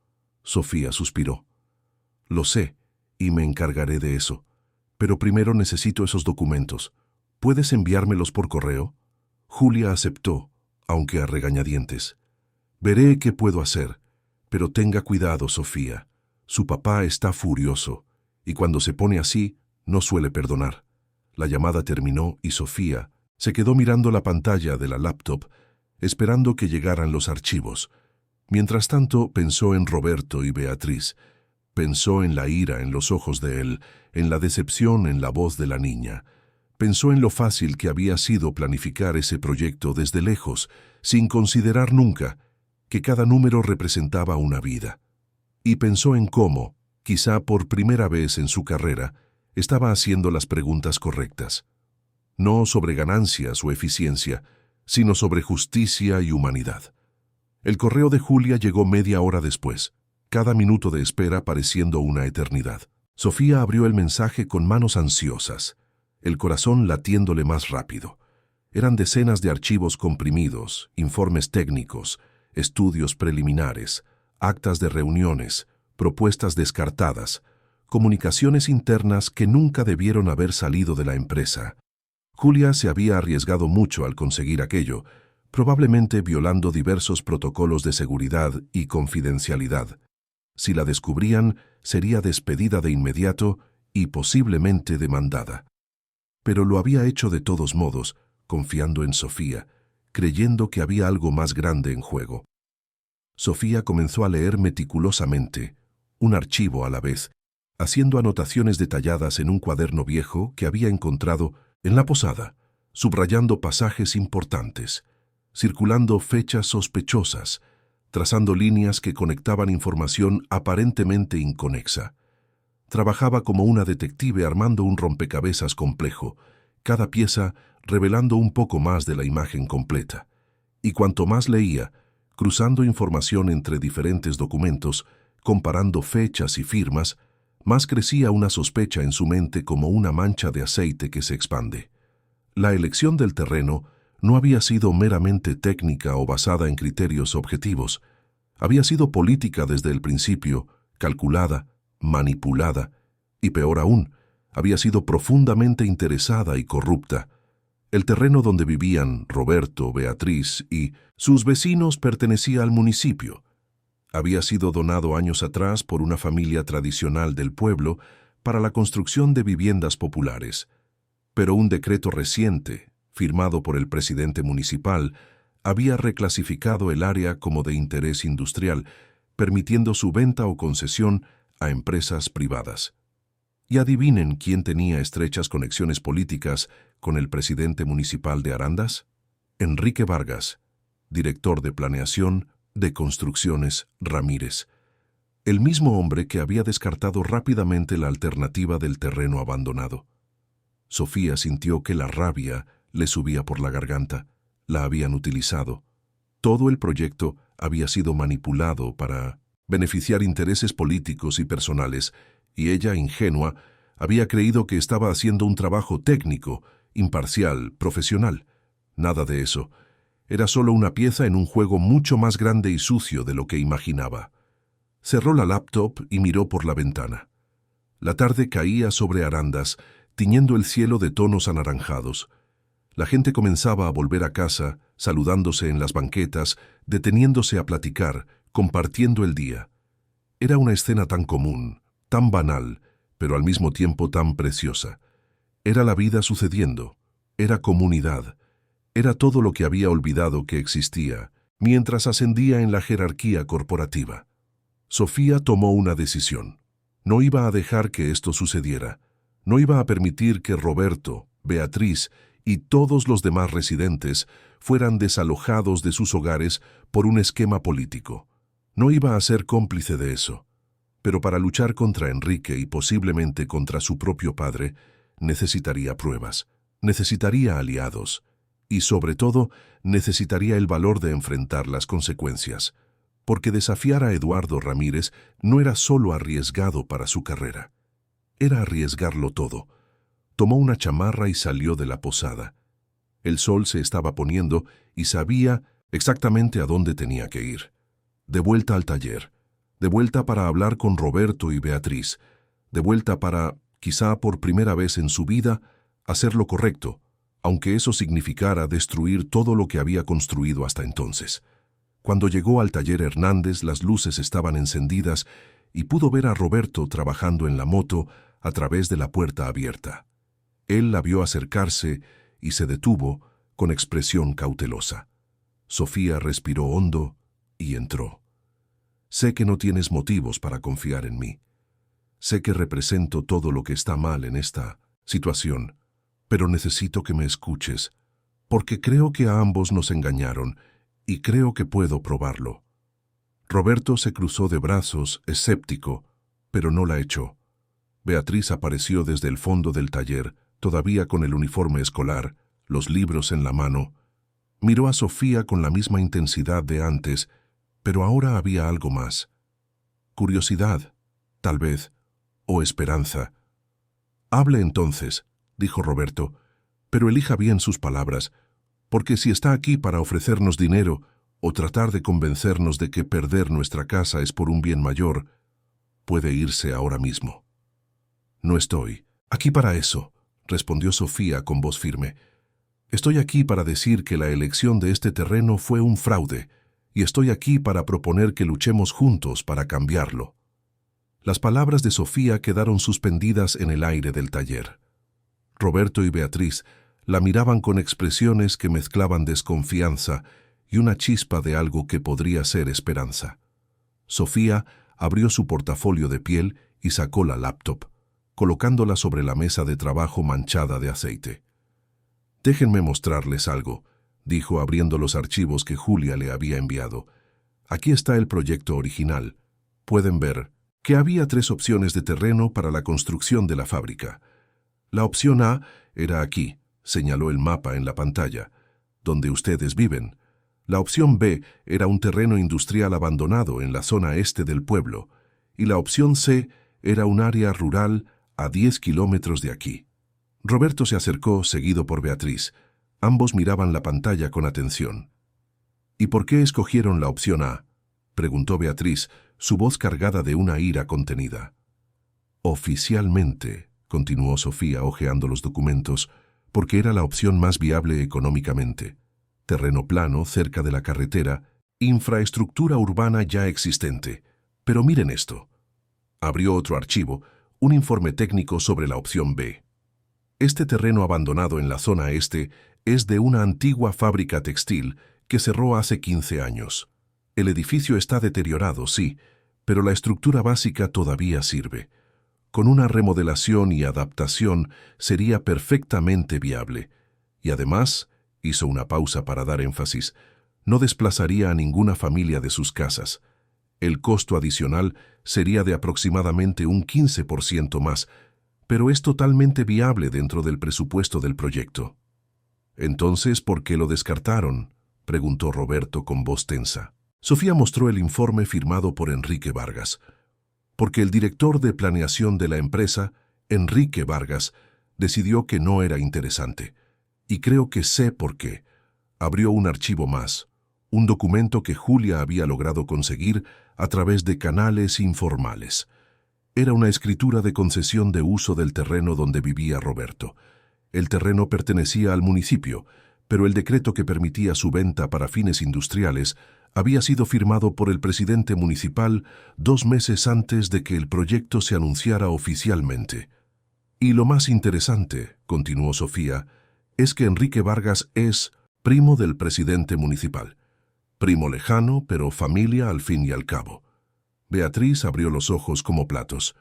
Sofía suspiró. Lo sé, y me encargaré de eso. Pero primero necesito esos documentos. ¿Puedes enviármelos por correo? Julia aceptó, aunque a regañadientes. Veré qué puedo hacer, pero tenga cuidado, Sofía. Su papá está furioso, y cuando se pone así, no suele perdonar. La llamada terminó y Sofía se quedó mirando la pantalla de la laptop, esperando que llegaran los archivos. Mientras tanto, pensó en Roberto y Beatriz. Pensó en la ira en los ojos de él, en la decepción en la voz de la niña. Pensó en lo fácil que había sido planificar ese proyecto desde lejos, sin considerar nunca que cada número representaba una vida. Y pensó en cómo, quizá por primera vez en su carrera, estaba haciendo las preguntas correctas. No sobre ganancias o eficiencia, sino sobre justicia y humanidad. El correo de Julia llegó media hora después, cada minuto de espera pareciendo una eternidad. Sofía abrió el mensaje con manos ansiosas, el corazón latiéndole más rápido. Eran decenas de archivos comprimidos, informes técnicos, estudios preliminares, actas de reuniones, propuestas descartadas, comunicaciones internas que nunca debieron haber salido de la empresa. Julia se había arriesgado mucho al conseguir aquello, probablemente violando diversos protocolos de seguridad y confidencialidad. Si la descubrían, sería despedida de inmediato y posiblemente demandada. Pero lo había hecho de todos modos, confiando en Sofía, creyendo que había algo más grande en juego. Sofía comenzó a leer meticulosamente, un archivo a la vez, haciendo anotaciones detalladas en un cuaderno viejo que había encontrado en la posada, subrayando pasajes importantes, circulando fechas sospechosas, trazando líneas que conectaban información aparentemente inconexa. Trabajaba como una detective armando un rompecabezas complejo, cada pieza revelando un poco más de la imagen completa. Y cuanto más leía, cruzando información entre diferentes documentos, comparando fechas y firmas, más crecía una sospecha en su mente como una mancha de aceite que se expande. La elección del terreno no había sido meramente técnica o basada en criterios objetivos. Había sido política desde el principio, calculada, manipulada, y peor aún, había sido profundamente interesada y corrupta. El terreno donde vivían Roberto, Beatriz y sus vecinos pertenecía al municipio. Había sido donado años atrás por una familia tradicional del pueblo para la construcción de viviendas populares. Pero un decreto reciente, firmado por el presidente municipal, había reclasificado el área como de interés industrial, permitiendo su venta o concesión a empresas privadas. Y adivinen quién tenía estrechas conexiones políticas con el presidente municipal de Arandas. Enrique Vargas, director de planeación de Construcciones Ramírez, el mismo hombre que había descartado rápidamente la alternativa del terreno abandonado. Sofía sintió que la rabia le subía por la garganta. La habían utilizado. Todo el proyecto había sido manipulado para beneficiar intereses políticos y personales, y ella, ingenua, había creído que estaba haciendo un trabajo técnico, imparcial, profesional. Nada de eso. Era solo una pieza en un juego mucho más grande y sucio de lo que imaginaba. Cerró la laptop y miró por la ventana. La tarde caía sobre Arandas, tiñendo el cielo de tonos anaranjados. La gente comenzaba a volver a casa, saludándose en las banquetas, deteniéndose a platicar, compartiendo el día. Era una escena tan común, tan banal, pero al mismo tiempo tan preciosa. Era la vida sucediendo, era comunidad, era todo lo que había olvidado que existía, mientras ascendía en la jerarquía corporativa. Sofía tomó una decisión. No iba a dejar que esto sucediera. No iba a permitir que Roberto, Beatriz y todos los demás residentes fueran desalojados de sus hogares por un esquema político. No iba a ser cómplice de eso. Pero para luchar contra Enrique y posiblemente contra su propio padre, necesitaría pruebas, necesitaría aliados y, sobre todo, necesitaría el valor de enfrentar las consecuencias, porque desafiar a Eduardo Ramírez no era solo arriesgado para su carrera, era arriesgarlo todo. Tomó una chamarra y salió de la posada. El sol se estaba poniendo y sabía exactamente a dónde tenía que ir. De vuelta al taller, de vuelta para hablar con Roberto y Beatriz, de vuelta para, quizá por primera vez en su vida, hacer lo correcto, aunque eso significara destruir todo lo que había construido hasta entonces. Cuando llegó al taller Hernández, las luces estaban encendidas y pudo ver a Roberto trabajando en la moto a través de la puerta abierta. Él la vio acercarse y se detuvo con expresión cautelosa. Sofía respiró hondo y entró. Sé que no tienes motivos para confiar en mí. Sé que represento todo lo que está mal en esta situación, pero necesito que me escuches, porque creo que a ambos nos engañaron y creo que puedo probarlo. Roberto se cruzó de brazos, escéptico, pero no la echó. Beatriz apareció desde el fondo del taller, todavía con el uniforme escolar, los libros en la mano. Miró a Sofía con la misma intensidad de antes, pero ahora había algo más. Curiosidad, tal vez, o esperanza. «Hable entonces», dijo Roberto, «pero elija bien sus palabras, porque si está aquí para ofrecernos dinero o tratar de convencernos de que perder nuestra casa es por un bien mayor, puede irse ahora mismo». «No estoy aquí para eso», respondió Sofía con voz firme. «Estoy aquí para decir que la elección de este terreno fue un fraude, y estoy aquí para proponer que luchemos juntos para cambiarlo». Las palabras de Sofía quedaron suspendidas en el aire del taller. Roberto y Beatriz la miraban con expresiones que mezclaban desconfianza y una chispa de algo que podría ser esperanza. Sofía abrió su portafolio de piel y sacó la laptop, colocándola sobre la mesa de trabajo manchada de aceite. «Déjenme mostrarles algo», dijo abriendo los archivos que Julia le había enviado. «Aquí está el proyecto original. Pueden ver que había 3 opciones de terreno para la construcción de la fábrica. La opción A era aquí», señaló el mapa en la pantalla, «donde ustedes viven. La opción B era un terreno industrial abandonado en la zona este del pueblo, y la opción C era un área rural a 10 kilómetros de aquí». Roberto se acercó, seguido por Beatriz. Ambos miraban la pantalla con atención. «¿Y por qué escogieron la opción A?», preguntó Beatriz, su voz cargada de una ira contenida. «Oficialmente», continuó Sofía hojeando los documentos, «porque era la opción más viable económicamente. Terreno plano, cerca de la carretera, infraestructura urbana ya existente. Pero miren esto». Abrió otro archivo, un informe técnico sobre la opción B. «Este terreno abandonado en la zona este es de una antigua fábrica textil que cerró hace 15 años. El edificio está deteriorado, sí, pero la estructura básica todavía sirve. Con una remodelación y adaptación sería perfectamente viable. Y además», hizo una pausa para dar énfasis, «no desplazaría a ninguna familia de sus casas. El costo adicional sería de aproximadamente un 15% más, pero es totalmente viable dentro del presupuesto del proyecto». «Entonces, ¿por qué lo descartaron?», preguntó Roberto con voz tensa. Sofía mostró el informe firmado por Enrique Vargas. «Porque el director de planeación de la empresa, Enrique Vargas, decidió que no era interesante. Y creo que sé por qué». Abrió un archivo más, un documento que Julia había logrado conseguir a través de canales informales. Era una escritura de concesión de uso del terreno donde vivía Roberto. El terreno pertenecía al municipio, pero el decreto que permitía su venta para fines industriales Había sido firmado por el presidente municipal 2 meses antes de que el proyecto se anunciara oficialmente. Y lo más interesante, continuó Sofía, es que Enrique Vargas es primo del presidente municipal. Primo lejano, pero familia al fin y al cabo. Beatriz abrió los ojos como platos.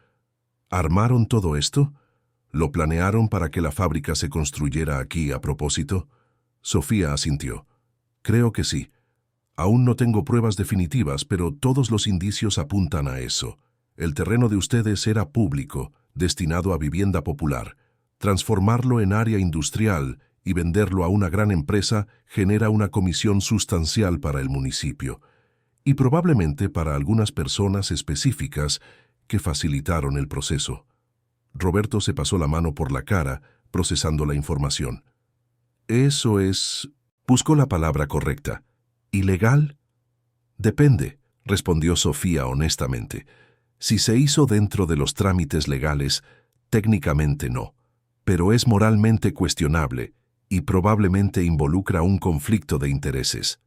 ¿Armaron todo esto? ¿Lo planearon para que la fábrica se construyera aquí a propósito? Sofía asintió. Creo que sí. Aún no tengo pruebas definitivas, pero todos los indicios apuntan a eso. El terreno de ustedes era público, destinado a vivienda popular. Transformarlo en área industrial y venderlo a una gran empresa genera una comisión sustancial para el municipio, y probablemente para algunas personas específicas que facilitaron el proceso. Roberto se pasó la mano por la cara, procesando la información. Eso es... Buscó la palabra correcta. ¿Ilegal? Depende, respondió Sofía honestamente. Si se hizo dentro de los trámites legales, técnicamente no, pero es moralmente cuestionable y probablemente involucra un conflicto de intereses.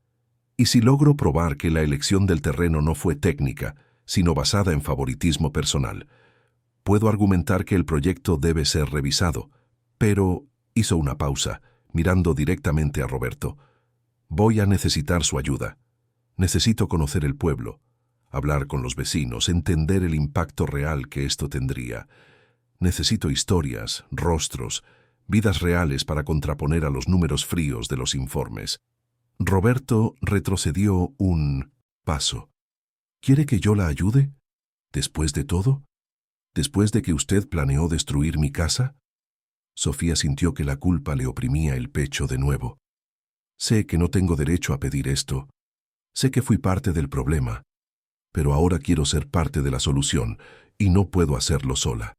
Y si logro probar que la elección del terreno no fue técnica, sino basada en favoritismo personal, puedo argumentar que el proyecto debe ser revisado. Pero hizo una pausa, mirando directamente a Roberto. Voy a necesitar su ayuda. Necesito conocer el pueblo, hablar con los vecinos, entender el impacto real que esto tendría. Necesito historias, rostros, vidas reales para contraponer a los números fríos de los informes. Roberto retrocedió un paso. ¿Quiere que yo la ayude? ¿Después de todo? ¿Después de que usted planeó destruir mi casa? Sofía sintió que la culpa le oprimía el pecho de nuevo. Sé que no tengo derecho a pedir esto. Sé que fui parte del problema. Pero ahora quiero ser parte de la solución, y no puedo hacerlo sola.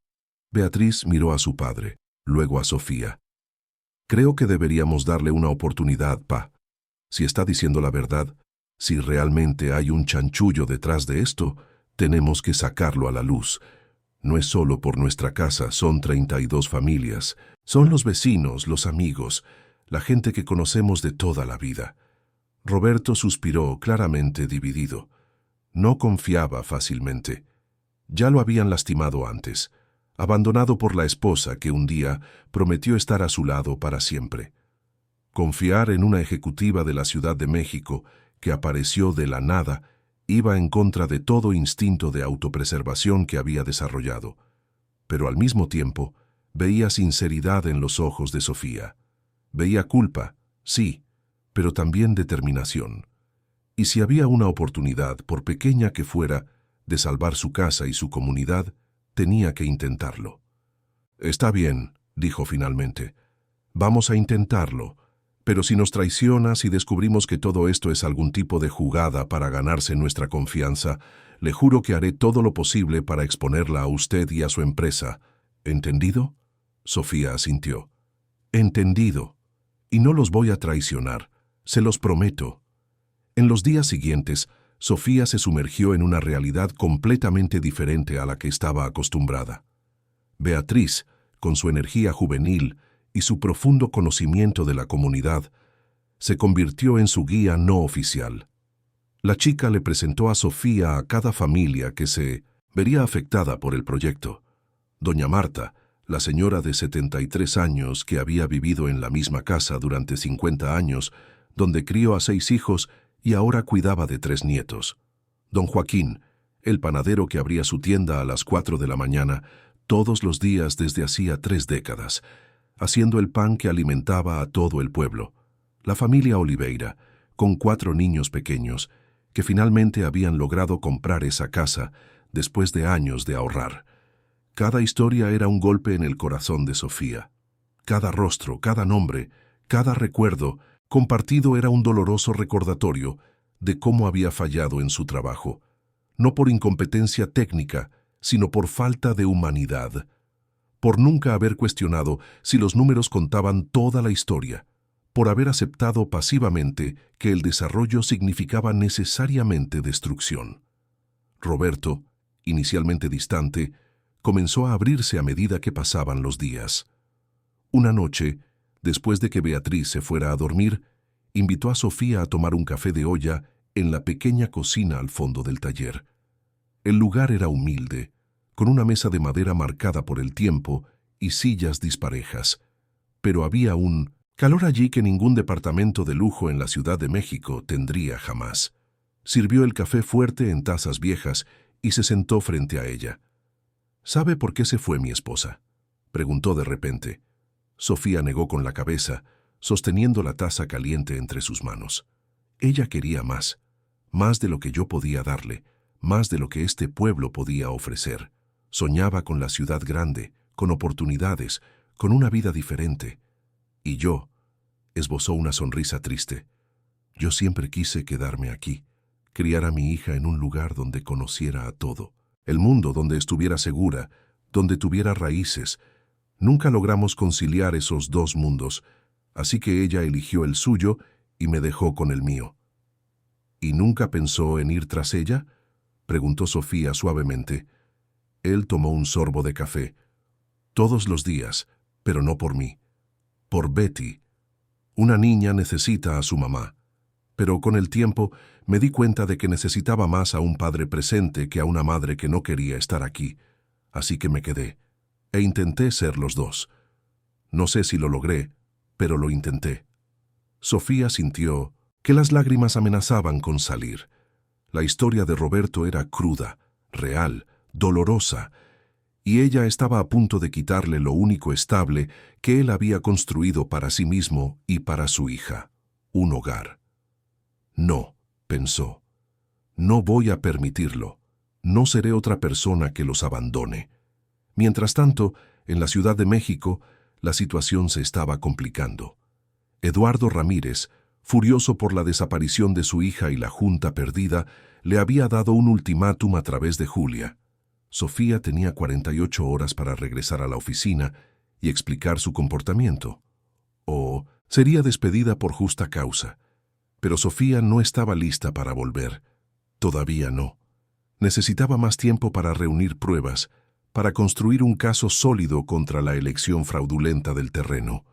Beatriz miró a su padre, luego a Sofía. Creo que deberíamos darle una oportunidad, pa. Si está diciendo la verdad, si realmente hay un chanchullo detrás de esto, tenemos que sacarlo a la luz. No es solo por nuestra casa, son 32 familias. Son los vecinos, los amigos, la gente que conocemos de toda la vida. Roberto suspiró, claramente dividido. No confiaba fácilmente. Ya lo habían lastimado antes, abandonado por la esposa que un día prometió estar a su lado para siempre. Confiar en una ejecutiva de la Ciudad de México que apareció de la nada iba en contra de todo instinto de autopreservación que había desarrollado. Pero al mismo tiempo, veía sinceridad en los ojos de Sofía. Veía culpa, sí, pero también determinación. Y si había una oportunidad, por pequeña que fuera, de salvar su casa y su comunidad, tenía que intentarlo. Está bien, dijo finalmente. Vamos a intentarlo. Pero si nos traicionas y descubrimos que todo esto es algún tipo de jugada para ganarse nuestra confianza, le juro que haré todo lo posible para exponerla a usted y a su empresa. ¿Entendido? Sofía asintió. Entendido. Y no los voy a traicionar, se los prometo. En los días siguientes, Sofía se sumergió en una realidad completamente diferente a la que estaba acostumbrada. Beatriz, con su energía juvenil y su profundo conocimiento de la comunidad, se convirtió en su guía no oficial. La chica le presentó a Sofía a cada familia que se vería afectada por el proyecto. Doña Marta, la señora de 73 años que había vivido en la misma casa durante 50 años, donde crió a 6 hijos y ahora cuidaba de 3 nietos. Don Joaquín, el panadero que abría su tienda a las 4 de la mañana, todos los días desde hacía 3 décadas, haciendo el pan que alimentaba a todo el pueblo. La familia Oliveira, con 4 niños pequeños, que finalmente habían logrado comprar esa casa después de años de ahorrar. Cada historia era un golpe en el corazón de Sofía. Cada rostro, cada nombre, cada recuerdo compartido era un doloroso recordatorio de cómo había fallado en su trabajo, no por incompetencia técnica, sino por falta de humanidad, por nunca haber cuestionado si los números contaban toda la historia, por haber aceptado pasivamente que el desarrollo significaba necesariamente destrucción. Roberto, inicialmente distante, comenzó a abrirse a medida que pasaban los días. Una noche, después de que Beatriz se fuera a dormir, invitó a Sofía a tomar un café de olla en la pequeña cocina al fondo del taller. El lugar era humilde, con una mesa de madera marcada por el tiempo y sillas disparejas, pero había un calor allí que ningún departamento de lujo en la Ciudad de México tendría jamás. Sirvió el café fuerte en tazas viejas y se sentó frente a ella. ¿Sabe por qué se fue mi esposa?, preguntó de repente. Sofía negó con la cabeza, sosteniendo la taza caliente entre sus manos. Ella quería más de lo que yo podía darle, más de lo que este pueblo podía ofrecer. Soñaba con la ciudad grande, con oportunidades, con una vida diferente. Y yo, esbozó una sonrisa triste. Yo siempre quise quedarme aquí, criar a mi hija en un lugar donde conociera a todo, el mundo donde estuviera segura, donde tuviera raíces. Nunca logramos conciliar esos dos mundos, así que ella eligió el suyo y me dejó con el mío. ¿Y nunca pensó en ir tras ella?, preguntó Sofía suavemente. Él tomó un sorbo de café. Todos los días, pero no por mí. Por Betty. Una niña necesita a su mamá. Pero con el tiempo me di cuenta de que necesitaba más a un padre presente que a una madre que no quería estar aquí. Así que me quedé. E intenté ser los dos. No sé si lo logré, pero lo intenté. Sofía sintió que las lágrimas amenazaban con salir. La historia de Roberto era cruda, real, dolorosa, y ella estaba a punto de quitarle lo único estable que él había construido para sí mismo y para su hija, un hogar. No, pensó, no voy a permitirlo. No seré otra persona que los abandone. Mientras tanto, en la Ciudad de México, la situación se estaba complicando. Eduardo Ramírez, furioso por la desaparición de su hija y la junta perdida, le había dado un ultimátum a través de Julia. Sofía tenía 48 horas para regresar a la oficina y explicar su comportamiento. O sería despedida por justa causa. Pero Sofía no estaba lista para volver. Todavía no. Necesitaba más tiempo para reunir pruebas, para construir un caso sólido contra la elección fraudulenta del terreno.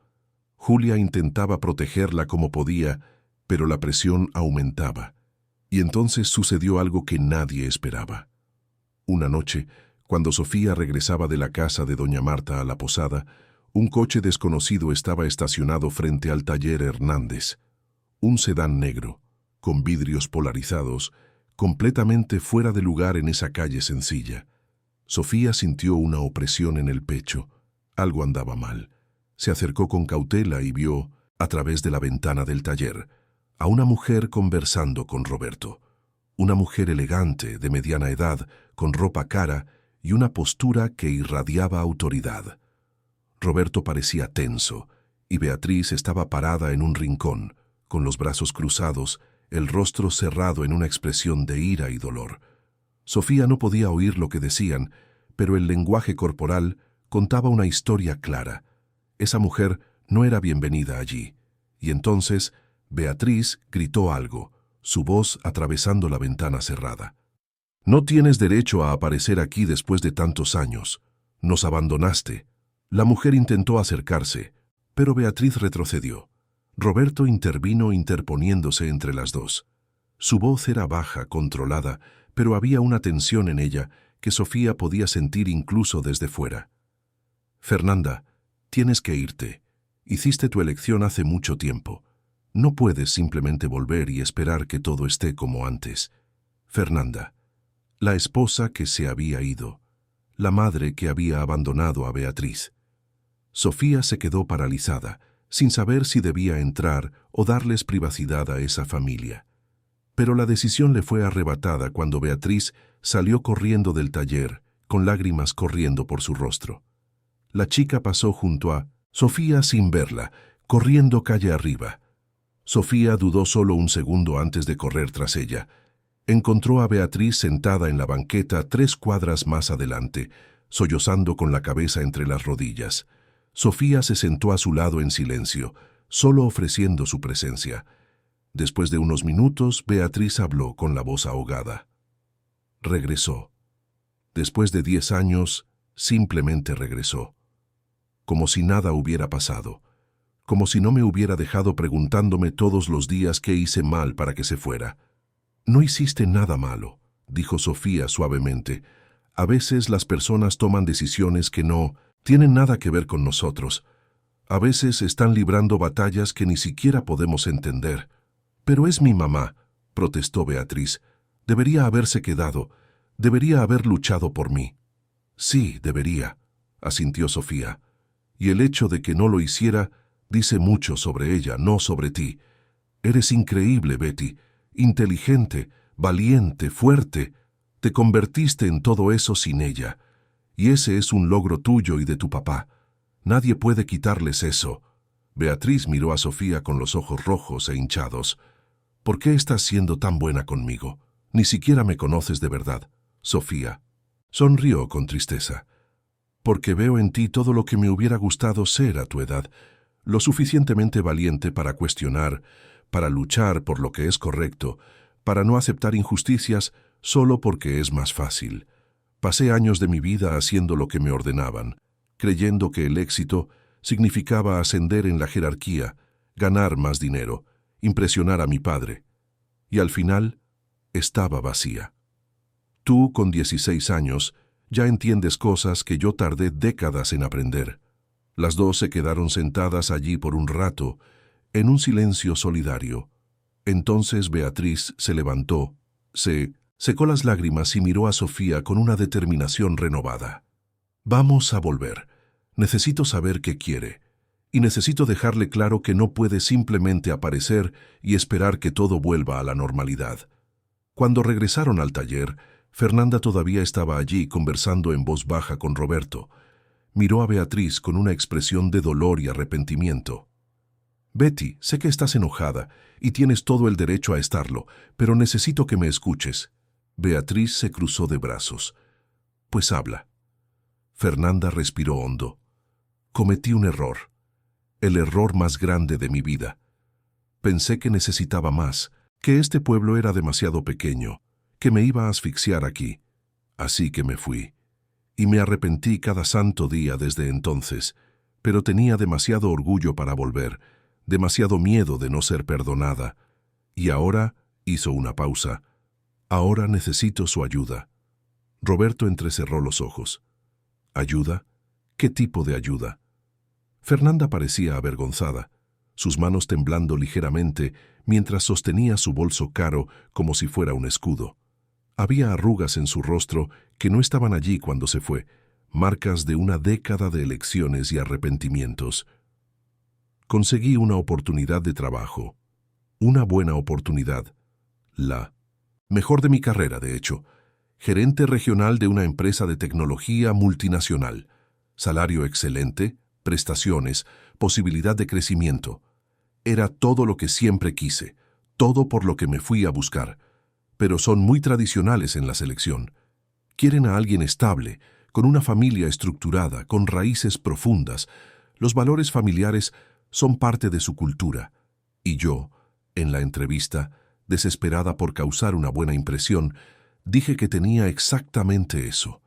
Julia intentaba protegerla como podía, pero la presión aumentaba. Y entonces sucedió algo que nadie esperaba. Una noche, cuando Sofía regresaba de la casa de doña Marta a la posada, un coche desconocido estaba estacionado frente al taller Hernández. Un sedán negro, con vidrios polarizados, completamente fuera de lugar en esa calle sencilla. Sofía sintió una opresión en el pecho. Algo andaba mal. Se acercó con cautela y vio, a través de la ventana del taller, a una mujer conversando con Roberto. Una mujer elegante, de mediana edad, con ropa cara y una postura que irradiaba autoridad. Roberto parecía tenso, y Beatriz estaba parada en un rincón, con los brazos cruzados, el rostro cerrado en una expresión de ira y dolor. Sofía no podía oír lo que decían, pero el lenguaje corporal contaba una historia clara. Esa mujer no era bienvenida allí, y entonces Beatriz gritó algo, su voz atravesando la ventana cerrada. «No tienes derecho a aparecer aquí después de tantos años. Nos abandonaste». La mujer intentó acercarse, pero Beatriz retrocedió. Roberto intervino interponiéndose entre las dos. Su voz era baja, controlada, pero había una tensión en ella que Sofía podía sentir incluso desde fuera. «Fernanda, tienes que irte. Hiciste tu elección hace mucho tiempo. No puedes simplemente volver y esperar que todo esté como antes. Fernanda». La esposa que se había ido. La madre que había abandonado a Beatriz. Sofía se quedó paralizada, sin saber si debía entrar o darles privacidad a esa familia. Pero la decisión le fue arrebatada cuando Beatriz salió corriendo del taller, con lágrimas corriendo por su rostro. La chica pasó junto a Sofía sin verla, corriendo calle arriba. Sofía dudó solo un segundo antes de correr tras ella. Encontró a Beatriz sentada en la banqueta 3 cuadras más adelante, sollozando con la cabeza entre las rodillas. Sofía se sentó a su lado en silencio, solo ofreciendo su presencia. Después de unos minutos, Beatriz habló con la voz ahogada. Regresó. Después de 10 años, simplemente regresó. Como si nada hubiera pasado. Como si no me hubiera dejado preguntándome todos los días qué hice mal para que se fuera. No hiciste nada malo, dijo Sofía suavemente. A veces las personas toman decisiones que no tienen nada que ver con nosotros. A veces están librando batallas que ni siquiera podemos entender. Pero es mi mamá, protestó Beatriz. Debería haberse quedado. Debería haber luchado por mí. Sí, debería, asintió Sofía. Y el hecho de que no lo hiciera dice mucho sobre ella, no sobre ti. Eres increíble, Betty. Inteligente, valiente, fuerte. Te convertiste en todo eso sin ella. Y ese es un logro tuyo y de tu papá. Nadie puede quitarles eso. Beatriz miró a Sofía con los ojos rojos e hinchados. ¿Por qué estás siendo tan buena conmigo? Ni siquiera me conoces de verdad, Sofía. Sonrió con tristeza. Porque veo en ti todo lo que me hubiera gustado ser a tu edad, lo suficientemente valiente para cuestionar, para luchar por lo que es correcto, para no aceptar injusticias solo porque es más fácil. Pasé años de mi vida haciendo lo que me ordenaban, creyendo que el éxito significaba ascender en la jerarquía, ganar más dinero, impresionar a mi padre. Y al final, estaba vacía. Tú, con 16 años, ya entiendes cosas que yo tardé décadas en aprender. Las dos se quedaron sentadas allí por un rato, en un silencio solidario. Entonces Beatriz se levantó, se secó las lágrimas y miró a Sofía con una determinación renovada. Vamos a volver. Necesito saber qué quiere. Y necesito dejarle claro que no puede simplemente aparecer y esperar que todo vuelva a la normalidad. Cuando regresaron al taller, Fernanda todavía estaba allí conversando en voz baja con Roberto. Miró a Beatriz con una expresión de dolor y arrepentimiento. Betty, sé que estás enojada y tienes todo el derecho a estarlo, pero necesito que me escuches. Beatriz se cruzó de brazos. Pues habla. Fernanda respiró hondo. Cometí un error. El error más grande de mi vida. Pensé que necesitaba más, que este pueblo era demasiado pequeño, que me iba a asfixiar aquí. Así que me fui. Y me arrepentí cada santo día desde entonces, pero tenía demasiado orgullo para volver, demasiado miedo de no ser perdonada. Y ahora, hizo una pausa, ahora necesito su ayuda. Roberto entrecerró los ojos. ¿Ayuda? ¿Qué tipo de ayuda? Fernanda parecía avergonzada, sus manos temblando ligeramente mientras sostenía su bolso caro como si fuera un escudo. Había arrugas en su rostro que no estaban allí cuando se fue, marcas de una década de elecciones y arrepentimientos. Conseguí una oportunidad de trabajo, una buena oportunidad, la mejor de mi carrera, de hecho, gerente regional de una empresa de tecnología multinacional, salario excelente, prestaciones, posibilidad de crecimiento. Era todo lo que siempre quise, todo por lo que me fui a buscar. Pero son muy tradicionales en la selección. Quieren a alguien estable, con una familia estructurada, con raíces profundas. Los valores familiares son parte de su cultura. Y yo, en la entrevista, desesperada por causar una buena impresión, dije que tenía exactamente eso.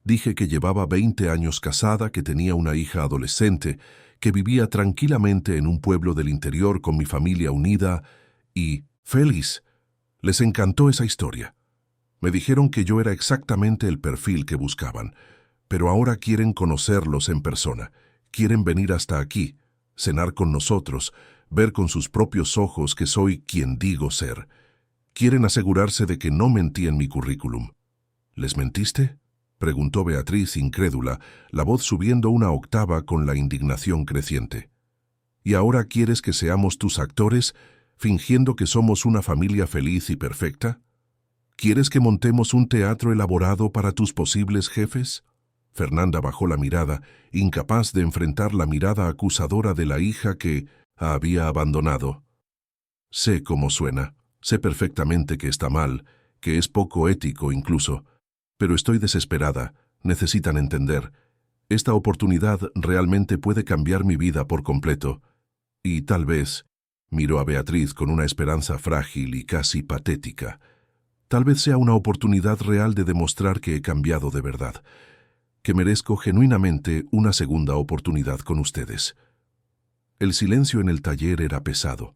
Dije que llevaba 20 años casada, que tenía una hija adolescente, que vivía tranquilamente en un pueblo del interior con mi familia unida y feliz. Les encantó esa historia. Me dijeron que yo era exactamente el perfil que buscaban, pero ahora quieren conocerlos en persona. Quieren venir hasta aquí, cenar con nosotros, ver con sus propios ojos que soy quien digo ser. Quieren asegurarse de que no mentí en mi currículum. ¿Les mentiste?, preguntó Beatriz incrédula, la voz subiendo una octava con la indignación creciente. ¿Y ahora quieres que seamos tus actores, fingiendo que somos una familia feliz y perfecta? ¿Quieres que montemos un teatro elaborado para tus posibles jefes? Fernanda bajó la mirada, incapaz de enfrentar la mirada acusadora de la hija que había abandonado. Sé cómo suena, sé perfectamente que está mal, que es poco ético incluso, pero estoy desesperada, necesitan entender. Esta oportunidad realmente puede cambiar mi vida por completo. Y tal vez, miró a Beatriz con una esperanza frágil y casi patética, tal vez sea una oportunidad real de demostrar que he cambiado de verdad, que merezco genuinamente una segunda oportunidad con ustedes. El silencio en el taller era pesado.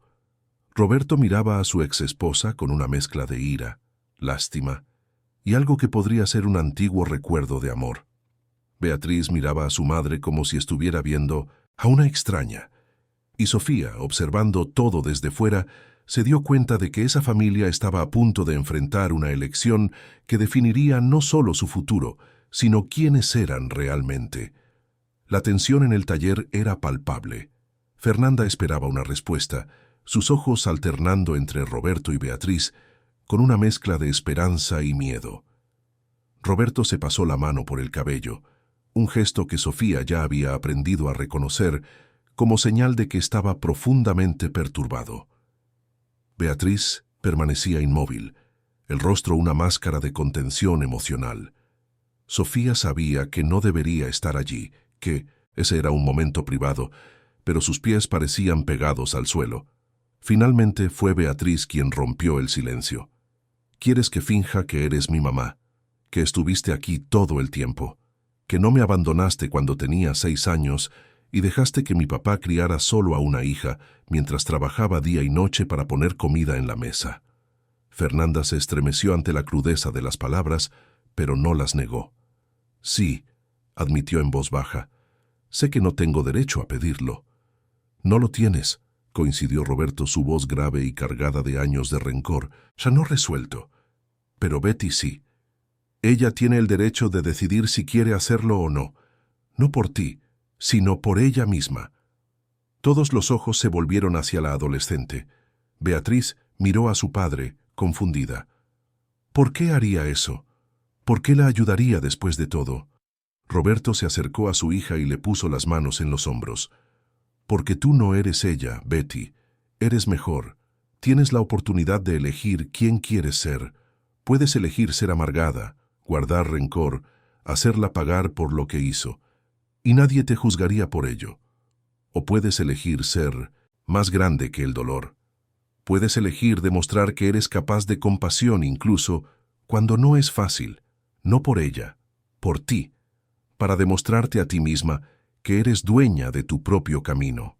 Roberto miraba a su exesposa con una mezcla de ira, lástima y algo que podría ser un antiguo recuerdo de amor. Beatriz miraba a su madre como si estuviera viendo a una extraña, y Sofía, observando todo desde fuera, se dio cuenta de que esa familia estaba a punto de enfrentar una elección que definiría no solo su futuro, sino quiénes eran realmente. La tensión en el taller era palpable. Fernanda esperaba una respuesta, sus ojos alternando entre Roberto y Beatriz, con una mezcla de esperanza y miedo. Roberto se pasó la mano por el cabello, un gesto que Sofía ya había aprendido a reconocer como señal de que estaba profundamente perturbado. Beatriz permanecía inmóvil, el rostro una máscara de contención emocional. Sofía sabía que no debería estar allí, que ese era un momento privado, pero sus pies parecían pegados al suelo. Finalmente fue Beatriz quien rompió el silencio. «¿Quieres que finja que eres mi mamá? Que estuviste aquí todo el tiempo, que no me abandonaste cuando tenía 6 años y dejaste que mi papá criara solo a una hija mientras trabajaba día y noche para poner comida en la mesa?» Fernanda se estremeció ante la crudeza de las palabras, pero no las negó. «Sí», admitió en voz baja, «sé que no tengo derecho a pedirlo». «No lo tienes», coincidió Roberto, su voz grave y cargada de años de rencor, ya no resuelto. «Pero Betty sí. Ella tiene el derecho de decidir si quiere hacerlo o no, no por ti, sino por ella misma». Todos los ojos se volvieron hacia la adolescente. Beatriz miró a su padre, confundida. ¿Por qué haría eso? ¿Por qué la ayudaría después de todo? Roberto se acercó a su hija y le puso las manos en los hombros. «Porque tú no eres ella, Betty. Eres mejor. Tienes la oportunidad de elegir quién quieres ser. Puedes elegir ser amargada, guardar rencor, hacerla pagar por lo que hizo. Y nadie te juzgaría por ello. O puedes elegir ser más grande que el dolor. Puedes elegir demostrar que eres capaz de compasión incluso cuando no es fácil, no por ella, por ti, para demostrarte a ti misma que eres dueña de tu propio camino».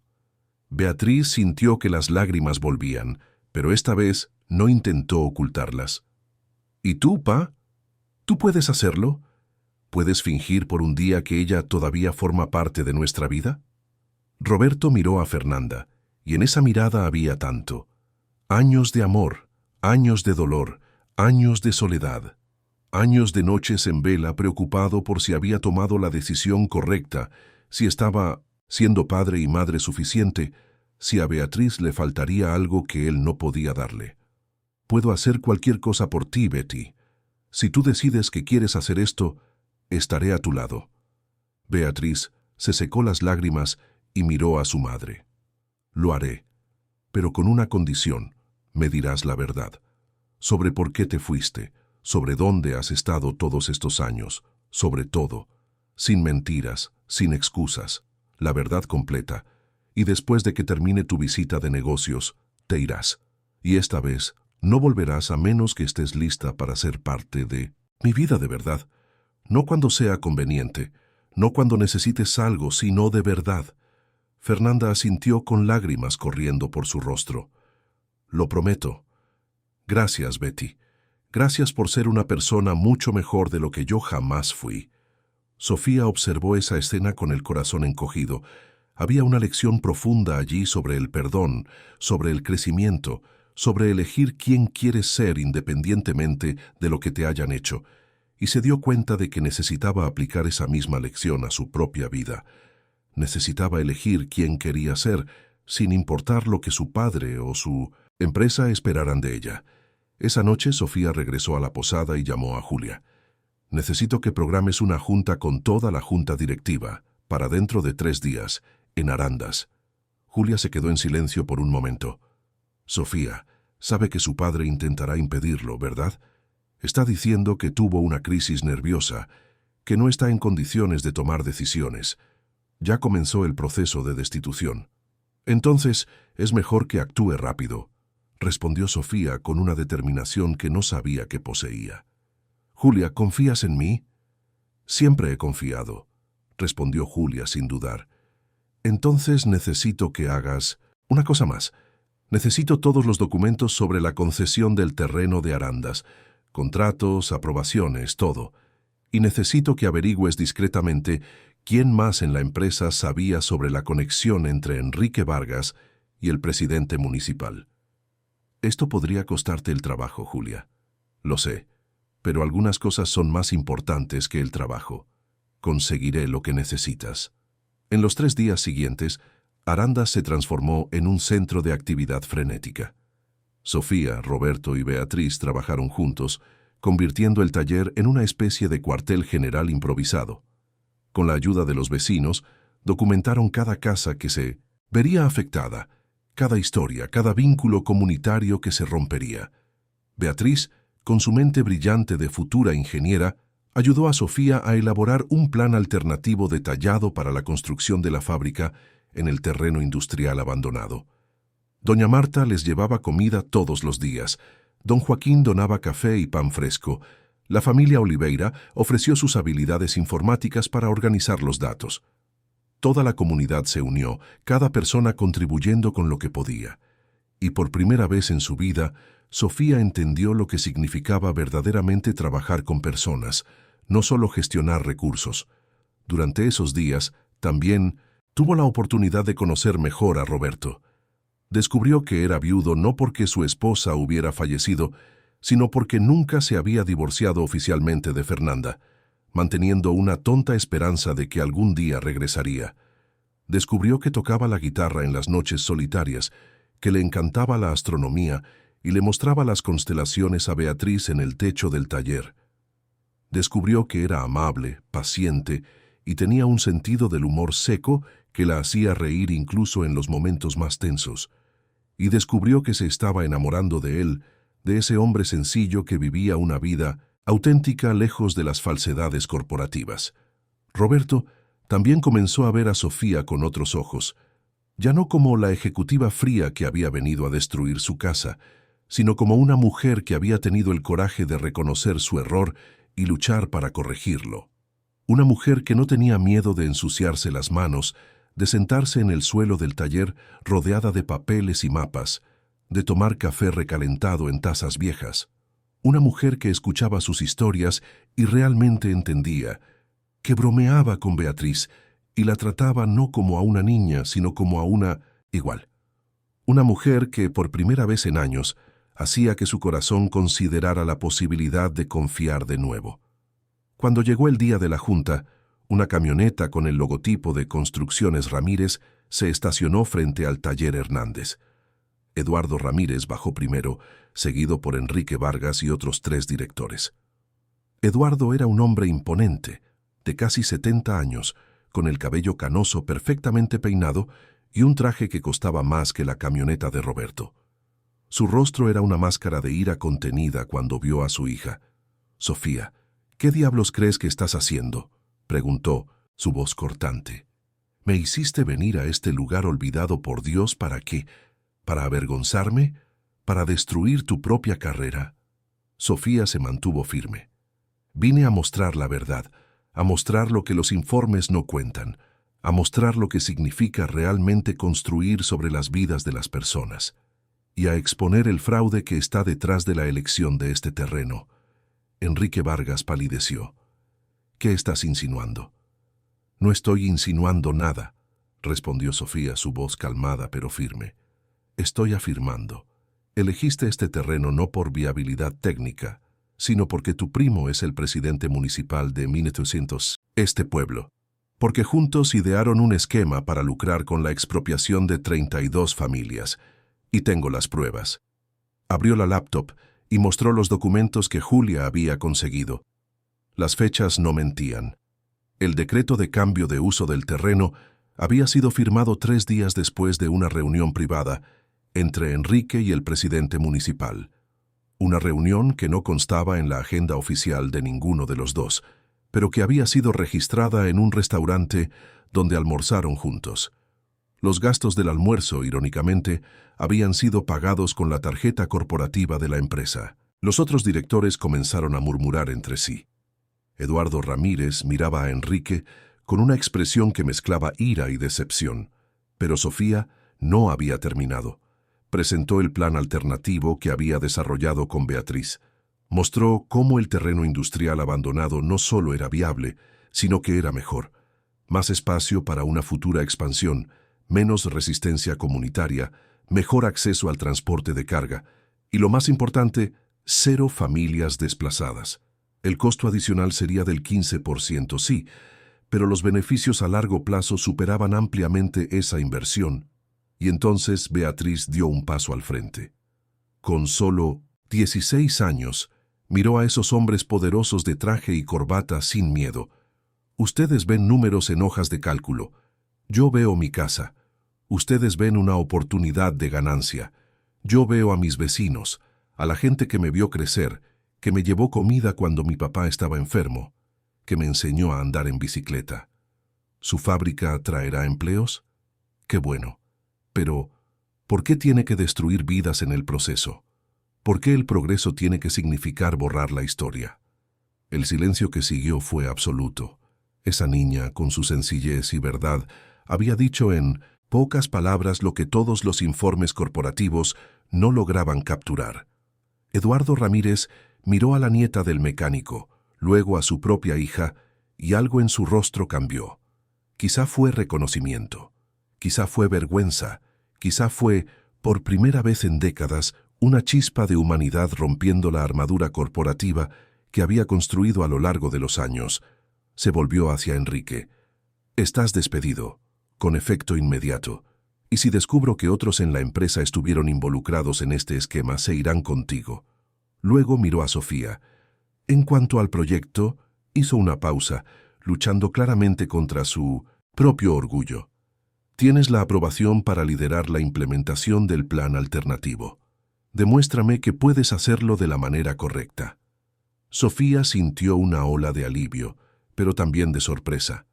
Beatriz sintió que las lágrimas volvían, pero esta vez no intentó ocultarlas. «¿Y tú, pa? ¿Tú puedes hacerlo? ¿Puedes fingir por un día que ella todavía forma parte de nuestra vida?» Roberto miró a Fernanda, y en esa mirada había tanto. Años de amor, años de dolor, años de soledad, años de noches en vela preocupado por si había tomado la decisión correcta, si estaba siendo padre y madre suficiente, si a Beatriz le faltaría algo que él no podía darle. «Puedo hacer cualquier cosa por ti, Betty. Si tú decides que quieres hacer esto, estaré a tu lado». Beatriz se secó las lágrimas y miró a su madre. «Lo haré, pero con una condición. Me dirás la verdad. Sobre por qué te fuiste, sobre dónde has estado todos estos años, sobre todo. Sin mentiras, sin excusas. La verdad completa. Y después de que termine tu visita de negocios, te irás. Y esta vez no volverás a menos que estés lista para ser parte de mi vida de verdad. No cuando sea conveniente, no cuando necesites algo, sino de verdad». Fernanda asintió con lágrimas corriendo por su rostro. «Lo prometo». «Gracias, Betty. Gracias por ser una persona mucho mejor de lo que yo jamás fui». Sofía observó esa escena con el corazón encogido. Había una lección profunda allí sobre el perdón, sobre el crecimiento, sobre elegir quién quieres ser independientemente de lo que te hayan hecho, y se dio cuenta de que necesitaba aplicar esa misma lección a su propia vida. Necesitaba elegir quién quería ser, sin importar lo que su padre o su empresa esperaran de ella. Esa noche Sofía regresó a la posada y llamó a Julia. «Necesito que programes una junta con toda la junta directiva, para dentro de 3 días, en Arandas». Julia se quedó en silencio por un momento. «Sofía, sabe que su padre intentará impedirlo, ¿verdad? Está diciendo que tuvo una crisis nerviosa, que no está en condiciones de tomar decisiones. Ya comenzó el proceso de destitución. Entonces, es mejor que actúe rápido», respondió Sofía con una determinación que no sabía que poseía. «Julia, ¿confías en mí?» «Siempre he confiado», respondió Julia sin dudar. «Entonces necesito que hagas una cosa más. Necesito todos los documentos sobre la concesión del terreno de Arandas, contratos, aprobaciones, todo. Y necesito que averigües discretamente quién más en la empresa sabía sobre la conexión entre Enrique Vargas y el presidente municipal. Esto podría costarte el trabajo, Julia. Lo sé, pero algunas cosas son más importantes que el trabajo. Conseguiré lo que necesitas. En los 3 días siguientes, Arandas se transformó en un centro de actividad frenética. Sofía, Roberto y Beatriz trabajaron juntos, convirtiendo el taller en una especie de cuartel general improvisado. Con la ayuda de los vecinos, documentaron cada casa que se vería afectada, cada historia, cada vínculo comunitario que se rompería. Beatriz, con su mente brillante de futura ingeniera, ayudó a Sofía a elaborar un plan alternativo detallado para la construcción de la fábrica en el terreno industrial abandonado. Doña Marta les llevaba comida todos los días. Don Joaquín donaba café y pan fresco. La familia Oliveira ofreció sus habilidades informáticas para organizar los datos. Toda la comunidad se unió, cada persona contribuyendo con lo que podía. Y por primera vez en su vida, Sofía entendió lo que significaba verdaderamente trabajar con personas, no solo gestionar recursos. Durante esos días, también tuvo la oportunidad de conocer mejor a Roberto. Descubrió que era viudo no porque su esposa hubiera fallecido, sino porque nunca se había divorciado oficialmente de Fernanda, manteniendo una tonta esperanza de que algún día regresaría. Descubrió que tocaba la guitarra en las noches solitarias, que le encantaba la astronomía y le mostraba las constelaciones a Beatriz en el techo del taller. Descubrió que era amable, paciente y tenía un sentido del humor seco que la hacía reír incluso en los momentos más tensos. Y descubrió que se estaba enamorando de él, de ese hombre sencillo que vivía una vida auténtica lejos de las falsedades corporativas. Roberto también comenzó a ver a Sofía con otros ojos, ya no como la ejecutiva fría que había venido a destruir su casa, sino como una mujer que había tenido el coraje de reconocer su error y luchar para corregirlo. Una mujer que no tenía miedo de ensuciarse las manos, de sentarse en el suelo del taller rodeada de papeles y mapas, de tomar café recalentado en tazas viejas. Una mujer que escuchaba sus historias y realmente entendía, que bromeaba con Beatriz y la trataba no como a una niña, sino como a una igual. Una mujer que, por primera vez en años, hacía que su corazón considerara la posibilidad de confiar de nuevo. Cuando llegó el día de la junta, una camioneta con el logotipo de Construcciones Ramírez se estacionó frente al taller Hernández. Eduardo Ramírez bajó primero, seguido por Enrique Vargas y otros 3 directores. Eduardo era un hombre imponente, de casi 70 años, con el cabello canoso perfectamente peinado y un traje que costaba más que la camioneta de Roberto. Su rostro era una máscara de ira contenida cuando vio a su hija. «Sofía, ¿qué diablos crees que estás haciendo?», preguntó, su voz cortante. «¿Me hiciste venir a este lugar olvidado por Dios para qué? ¿Para avergonzarme? ¿Para destruir tu propia carrera?». Sofía se mantuvo firme. «Vine a mostrar la verdad, a mostrar lo que los informes no cuentan, a mostrar lo que significa realmente construir sobre las vidas de las personas, y a exponer el fraude que está detrás de la elección de este terreno». Enrique Vargas palideció. «¿Qué estás insinuando?». «No estoy insinuando nada», respondió Sofía, su voz calmada pero firme. «Estoy afirmando. Elegiste este terreno no por viabilidad técnica, sino porque tu primo es el presidente municipal de 1900, este pueblo. Porque juntos idearon un esquema para lucrar con la expropiación de 32 familias. Y tengo las pruebas». Abrió la laptop y mostró los documentos que Julia había conseguido. Las fechas no mentían. El decreto de cambio de uso del terreno había sido firmado 3 días después de una reunión privada entre Enrique y el presidente municipal. Una reunión que no constaba en la agenda oficial de ninguno de los dos, pero que había sido registrada en un restaurante donde almorzaron juntos. Los gastos del almuerzo, irónicamente, habían sido pagados con la tarjeta corporativa de la empresa. Los otros directores comenzaron a murmurar entre sí. Eduardo Ramírez miraba a Enrique con una expresión que mezclaba ira y decepción, pero Sofía no había terminado. Presentó el plan alternativo que había desarrollado con Beatriz. Mostró cómo el terreno industrial abandonado no solo era viable, sino que era mejor. Más espacio para una futura expansión, menos resistencia comunitaria, mejor acceso al transporte de carga y, lo más importante, 0 familias desplazadas. El costo adicional sería del 15%, sí, pero los beneficios a largo plazo superaban ampliamente esa inversión. Y entonces Beatriz dio un paso al frente. Con solo 16 años, miró a esos hombres poderosos de traje y corbata sin miedo. Ustedes ven números en hojas de cálculo. Yo veo mi casa. Ustedes ven una oportunidad de ganancia. Yo veo a mis vecinos, a la gente que me vio crecer, que me llevó comida cuando mi papá estaba enfermo, que me enseñó a andar en bicicleta. ¿Su fábrica traerá empleos? Qué bueno. Pero, ¿por qué tiene que destruir vidas en el proceso? ¿Por qué el progreso tiene que significar borrar la historia? El silencio que siguió fue absoluto. Esa niña, con su sencillez y verdad, había dicho en pocas palabras lo que todos los informes corporativos no lograban capturar. Eduardo Ramírez miró a la nieta del mecánico, luego a su propia hija, y algo en su rostro cambió. Quizá fue reconocimiento, quizá fue vergüenza, quizá fue, por primera vez en décadas, una chispa de humanidad rompiendo la armadura corporativa que había construido a lo largo de los años. Se volvió hacia Enrique. «Estás despedido, con efecto inmediato, y si descubro que otros en la empresa estuvieron involucrados en este esquema, se irán contigo». Luego miró a Sofía. En cuanto al proyecto, hizo una pausa, luchando claramente contra su propio orgullo. «Tienes la aprobación para liderar la implementación del plan alternativo. Demuéstrame que puedes hacerlo de la manera correcta». Sofía sintió una ola de alivio, pero también de sorpresa.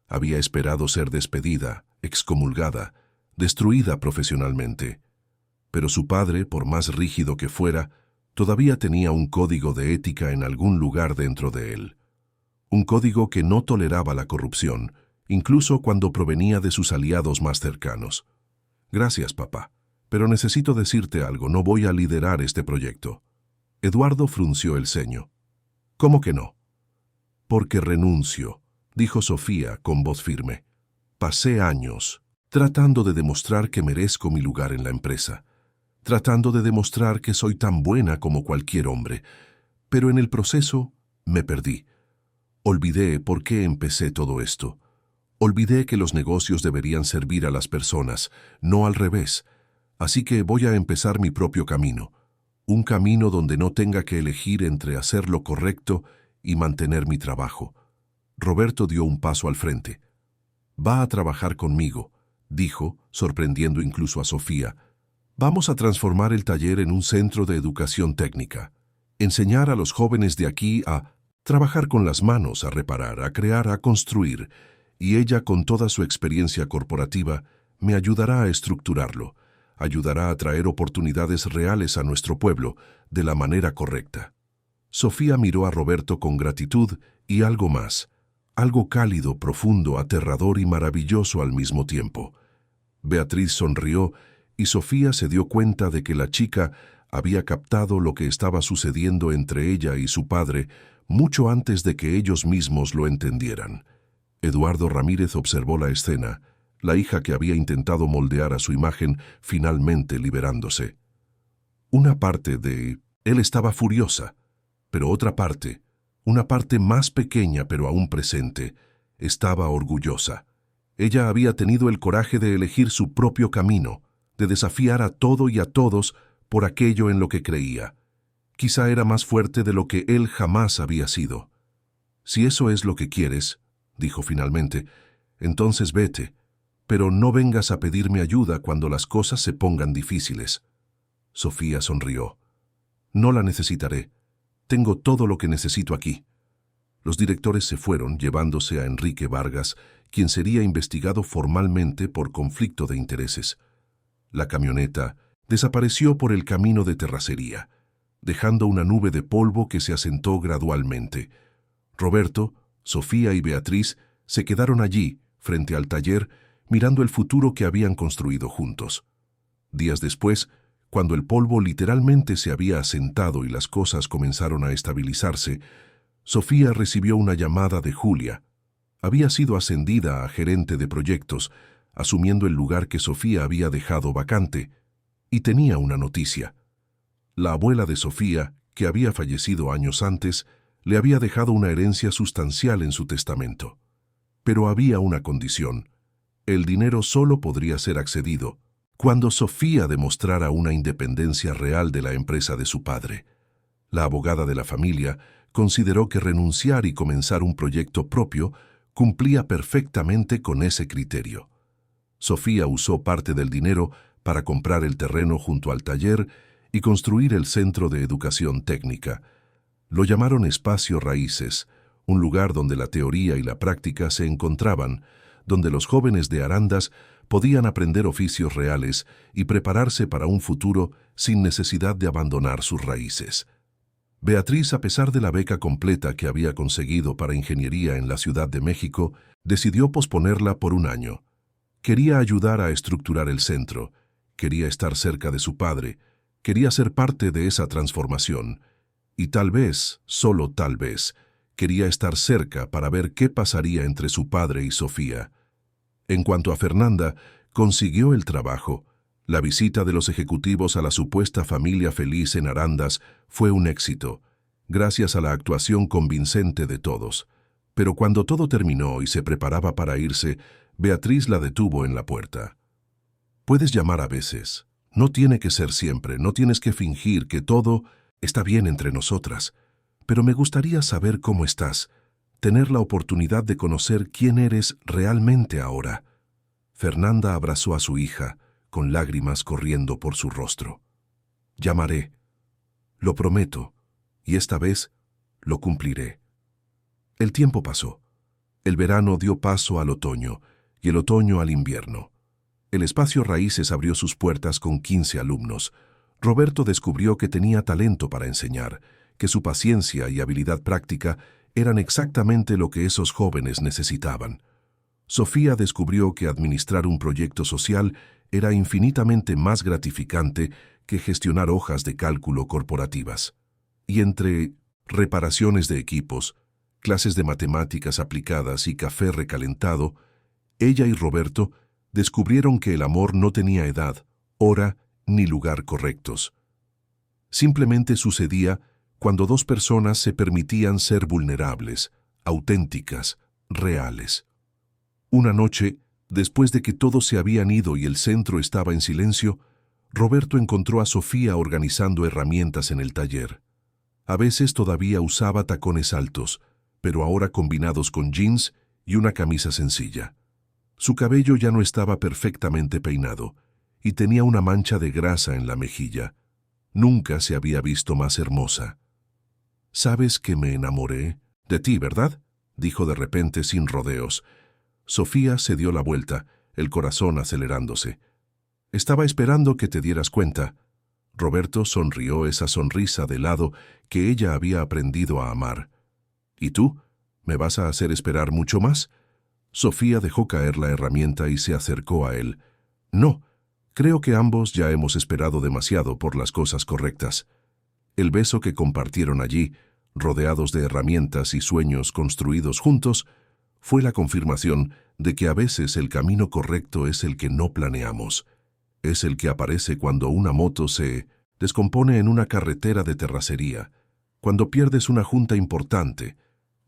Había esperado ser despedida, excomulgada, destruida profesionalmente. Pero su padre, por más rígido que fuera, todavía tenía un código de ética en algún lugar dentro de él. Un código que no toleraba la corrupción, incluso cuando provenía de sus aliados más cercanos. «Gracias, papá, pero necesito decirte algo, no voy a liderar este proyecto». Eduardo frunció el ceño. «¿Cómo que no?» «Porque renuncio», dijo Sofía con voz firme. «Pasé años tratando de demostrar que merezco mi lugar en la empresa, tratando de demostrar que soy tan buena como cualquier hombre, pero en el proceso me perdí. Olvidé por qué empecé todo esto. Olvidé que los negocios deberían servir a las personas, no al revés. Así que voy a empezar mi propio camino, un camino donde no tenga que elegir entre hacer lo correcto y mantener mi trabajo». Roberto dio un paso al frente. «Va a trabajar conmigo», dijo, sorprendiendo incluso a Sofía. «Vamos a transformar el taller en un centro de educación técnica. Enseñar a los jóvenes de aquí a trabajar con las manos, a reparar, a crear, a construir. Y ella, con toda su experiencia corporativa, me ayudará a estructurarlo, ayudará a traer oportunidades reales a nuestro pueblo de la manera correcta». Sofía miró a Roberto con gratitud y algo más. Algo cálido, profundo, aterrador y maravilloso al mismo tiempo. Beatriz sonrió y Sofía se dio cuenta de que la chica había captado lo que estaba sucediendo entre ella y su padre mucho antes de que ellos mismos lo entendieran. Eduardo Ramírez observó la escena, la hija que había intentado moldear a su imagen finalmente liberándose. Una parte de él estaba furiosa, pero otra parte, una parte más pequeña pero aún presente, estaba orgullosa. Ella había tenido el coraje de elegir su propio camino, de desafiar a todo y a todos por aquello en lo que creía. Quizá era más fuerte de lo que él jamás había sido. «Si eso es lo que quieres», dijo finalmente, «entonces vete, pero no vengas a pedirme ayuda cuando las cosas se pongan difíciles». Sofía sonrió. «No la necesitaré. Tengo todo lo que necesito aquí». Los directores se fueron, llevándose a Enrique Vargas, quien sería investigado formalmente por conflicto de intereses. La camioneta desapareció por el camino de terracería, dejando una nube de polvo que se asentó gradualmente. Roberto, Sofía y Beatriz se quedaron allí, frente al taller, mirando el futuro que habían construido juntos. Días después, cuando el polvo literalmente se había asentado y las cosas comenzaron a estabilizarse, Sofía recibió una llamada de Julia. Había sido ascendida a gerente de proyectos, asumiendo el lugar que Sofía había dejado vacante, y tenía una noticia. La abuela de Sofía, que había fallecido años antes, le había dejado una herencia sustancial en su testamento. Pero había una condición. El dinero solo podría ser accedido cuando Sofía demostrara una independencia real de la empresa de su padre. La abogada de la familia consideró que renunciar y comenzar un proyecto propio cumplía perfectamente con ese criterio. Sofía usó parte del dinero para comprar el terreno junto al taller y construir el centro de educación técnica. Lo llamaron Espacio Raíces, un lugar donde la teoría y la práctica se encontraban, donde los jóvenes de Arandas podían aprender oficios reales y prepararse para un futuro sin necesidad de abandonar sus raíces. Beatriz, a pesar de la beca completa que había conseguido para ingeniería en la Ciudad de México, decidió posponerla por un año. Quería ayudar a estructurar el centro, quería estar cerca de su padre, quería ser parte de esa transformación, y tal vez, solo tal vez, quería estar cerca para ver qué pasaría entre su padre y Sofía. En cuanto a Fernanda, consiguió el trabajo. La visita de los ejecutivos a la supuesta familia feliz en Arandas fue un éxito, gracias a la actuación convincente de todos. Pero cuando todo terminó y se preparaba para irse, Beatriz la detuvo en la puerta. Puedes llamar a veces. No tiene que ser siempre, no tienes que fingir que todo está bien entre nosotras. Pero me gustaría saber cómo estás, tener la oportunidad de conocer quién eres realmente ahora. Fernanda abrazó a su hija, con lágrimas corriendo por su rostro. Llamaré. Lo prometo, y esta vez lo cumpliré. El tiempo pasó. El verano dio paso al otoño, y el otoño al invierno. El Espacio Raíces abrió sus puertas con 15 alumnos. Roberto descubrió que tenía talento para enseñar, que su paciencia y habilidad práctica eran exactamente lo que esos jóvenes necesitaban. Sofía descubrió que administrar un proyecto social era infinitamente más gratificante que gestionar hojas de cálculo corporativas. Y entre reparaciones de equipos, clases de matemáticas aplicadas y café recalentado, ella y Roberto descubrieron que el amor no tenía edad, hora ni lugar correctos. Simplemente sucedía cuando dos personas se permitían ser vulnerables, auténticas, reales. Una noche, después de que todos se habían ido y el centro estaba en silencio, Roberto encontró a Sofía organizando herramientas en el taller. A veces todavía usaba tacones altos, pero ahora combinados con jeans y una camisa sencilla. Su cabello ya no estaba perfectamente peinado y tenía una mancha de grasa en la mejilla. Nunca se había visto más hermosa. «¿Sabes que me enamoré de ti, verdad?», dijo de repente sin rodeos. Sofía se dio la vuelta, el corazón acelerándose. «Estaba esperando que te dieras cuenta». Roberto sonrió esa sonrisa de lado que ella había aprendido a amar. «¿Y tú? ¿Me vas a hacer esperar mucho más?». Sofía dejó caer la herramienta y se acercó a él. «No, creo que ambos ya hemos esperado demasiado por las cosas correctas». El beso que compartieron allí, rodeados de herramientas y sueños construidos juntos, fue la confirmación de que a veces el camino correcto es el que no planeamos. Es el que aparece cuando una moto se descompone en una carretera de terracería, cuando pierdes una junta importante,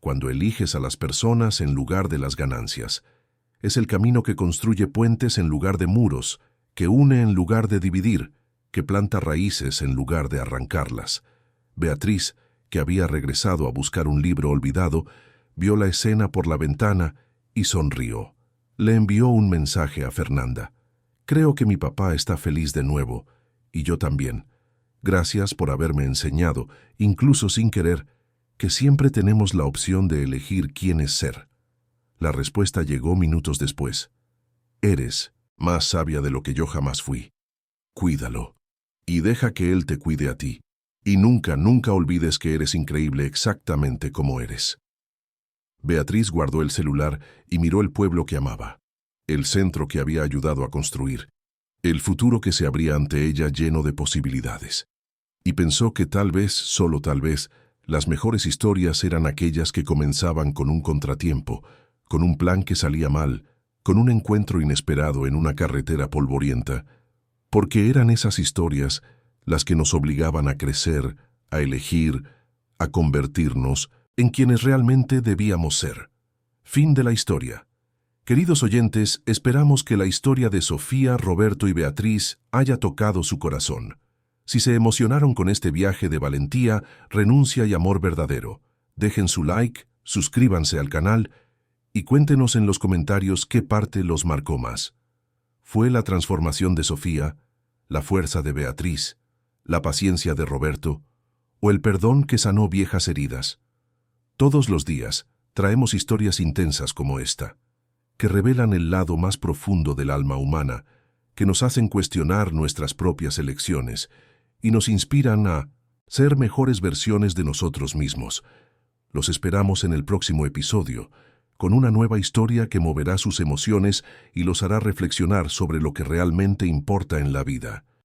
cuando eliges a las personas en lugar de las ganancias. Es el camino que construye puentes en lugar de muros, que une en lugar de dividir, que planta raíces en lugar de arrancarlas. Beatriz, que había regresado a buscar un libro olvidado, vio la escena por la ventana y sonrió. Le envió un mensaje a Fernanda. «Creo que mi papá está feliz de nuevo, y yo también. Gracias por haberme enseñado, incluso sin querer, que siempre tenemos la opción de elegir quién es ser». La respuesta llegó minutos después. «Eres más sabia de lo que yo jamás fui. Cuídalo. Y deja que él te cuide a ti. Y nunca, nunca olvides que eres increíble exactamente como eres». Beatriz guardó el celular y miró el pueblo que amaba, el centro que había ayudado a construir. el futuro que se abría ante ella lleno de posibilidades. Y pensó que tal vez, solo tal vez, las mejores historias eran aquellas que comenzaban con un contratiempo, con un plan que salía mal, con un encuentro inesperado en una carretera polvorienta, porque eran esas historias las que nos obligaban a crecer, a elegir, a convertirnos en quienes realmente debíamos ser. Fin de la historia. Queridos oyentes, esperamos que la historia de Sofía, Roberto y Beatriz haya tocado su corazón. Si se emocionaron con este viaje de valentía, renuncia y amor verdadero, dejen su like, suscríbanse al canal y cuéntenos en los comentarios qué parte los marcó más. ¿Fue la transformación de Sofía, la fuerza de Beatriz, la paciencia de Roberto o el perdón que sanó viejas heridas? Todos los días traemos historias intensas como esta, que revelan el lado más profundo del alma humana, que nos hacen cuestionar nuestras propias elecciones y nos inspiran a ser mejores versiones de nosotros mismos. Los esperamos en el próximo episodio, con una nueva historia que moverá sus emociones y los hará reflexionar sobre lo que realmente importa en la vida.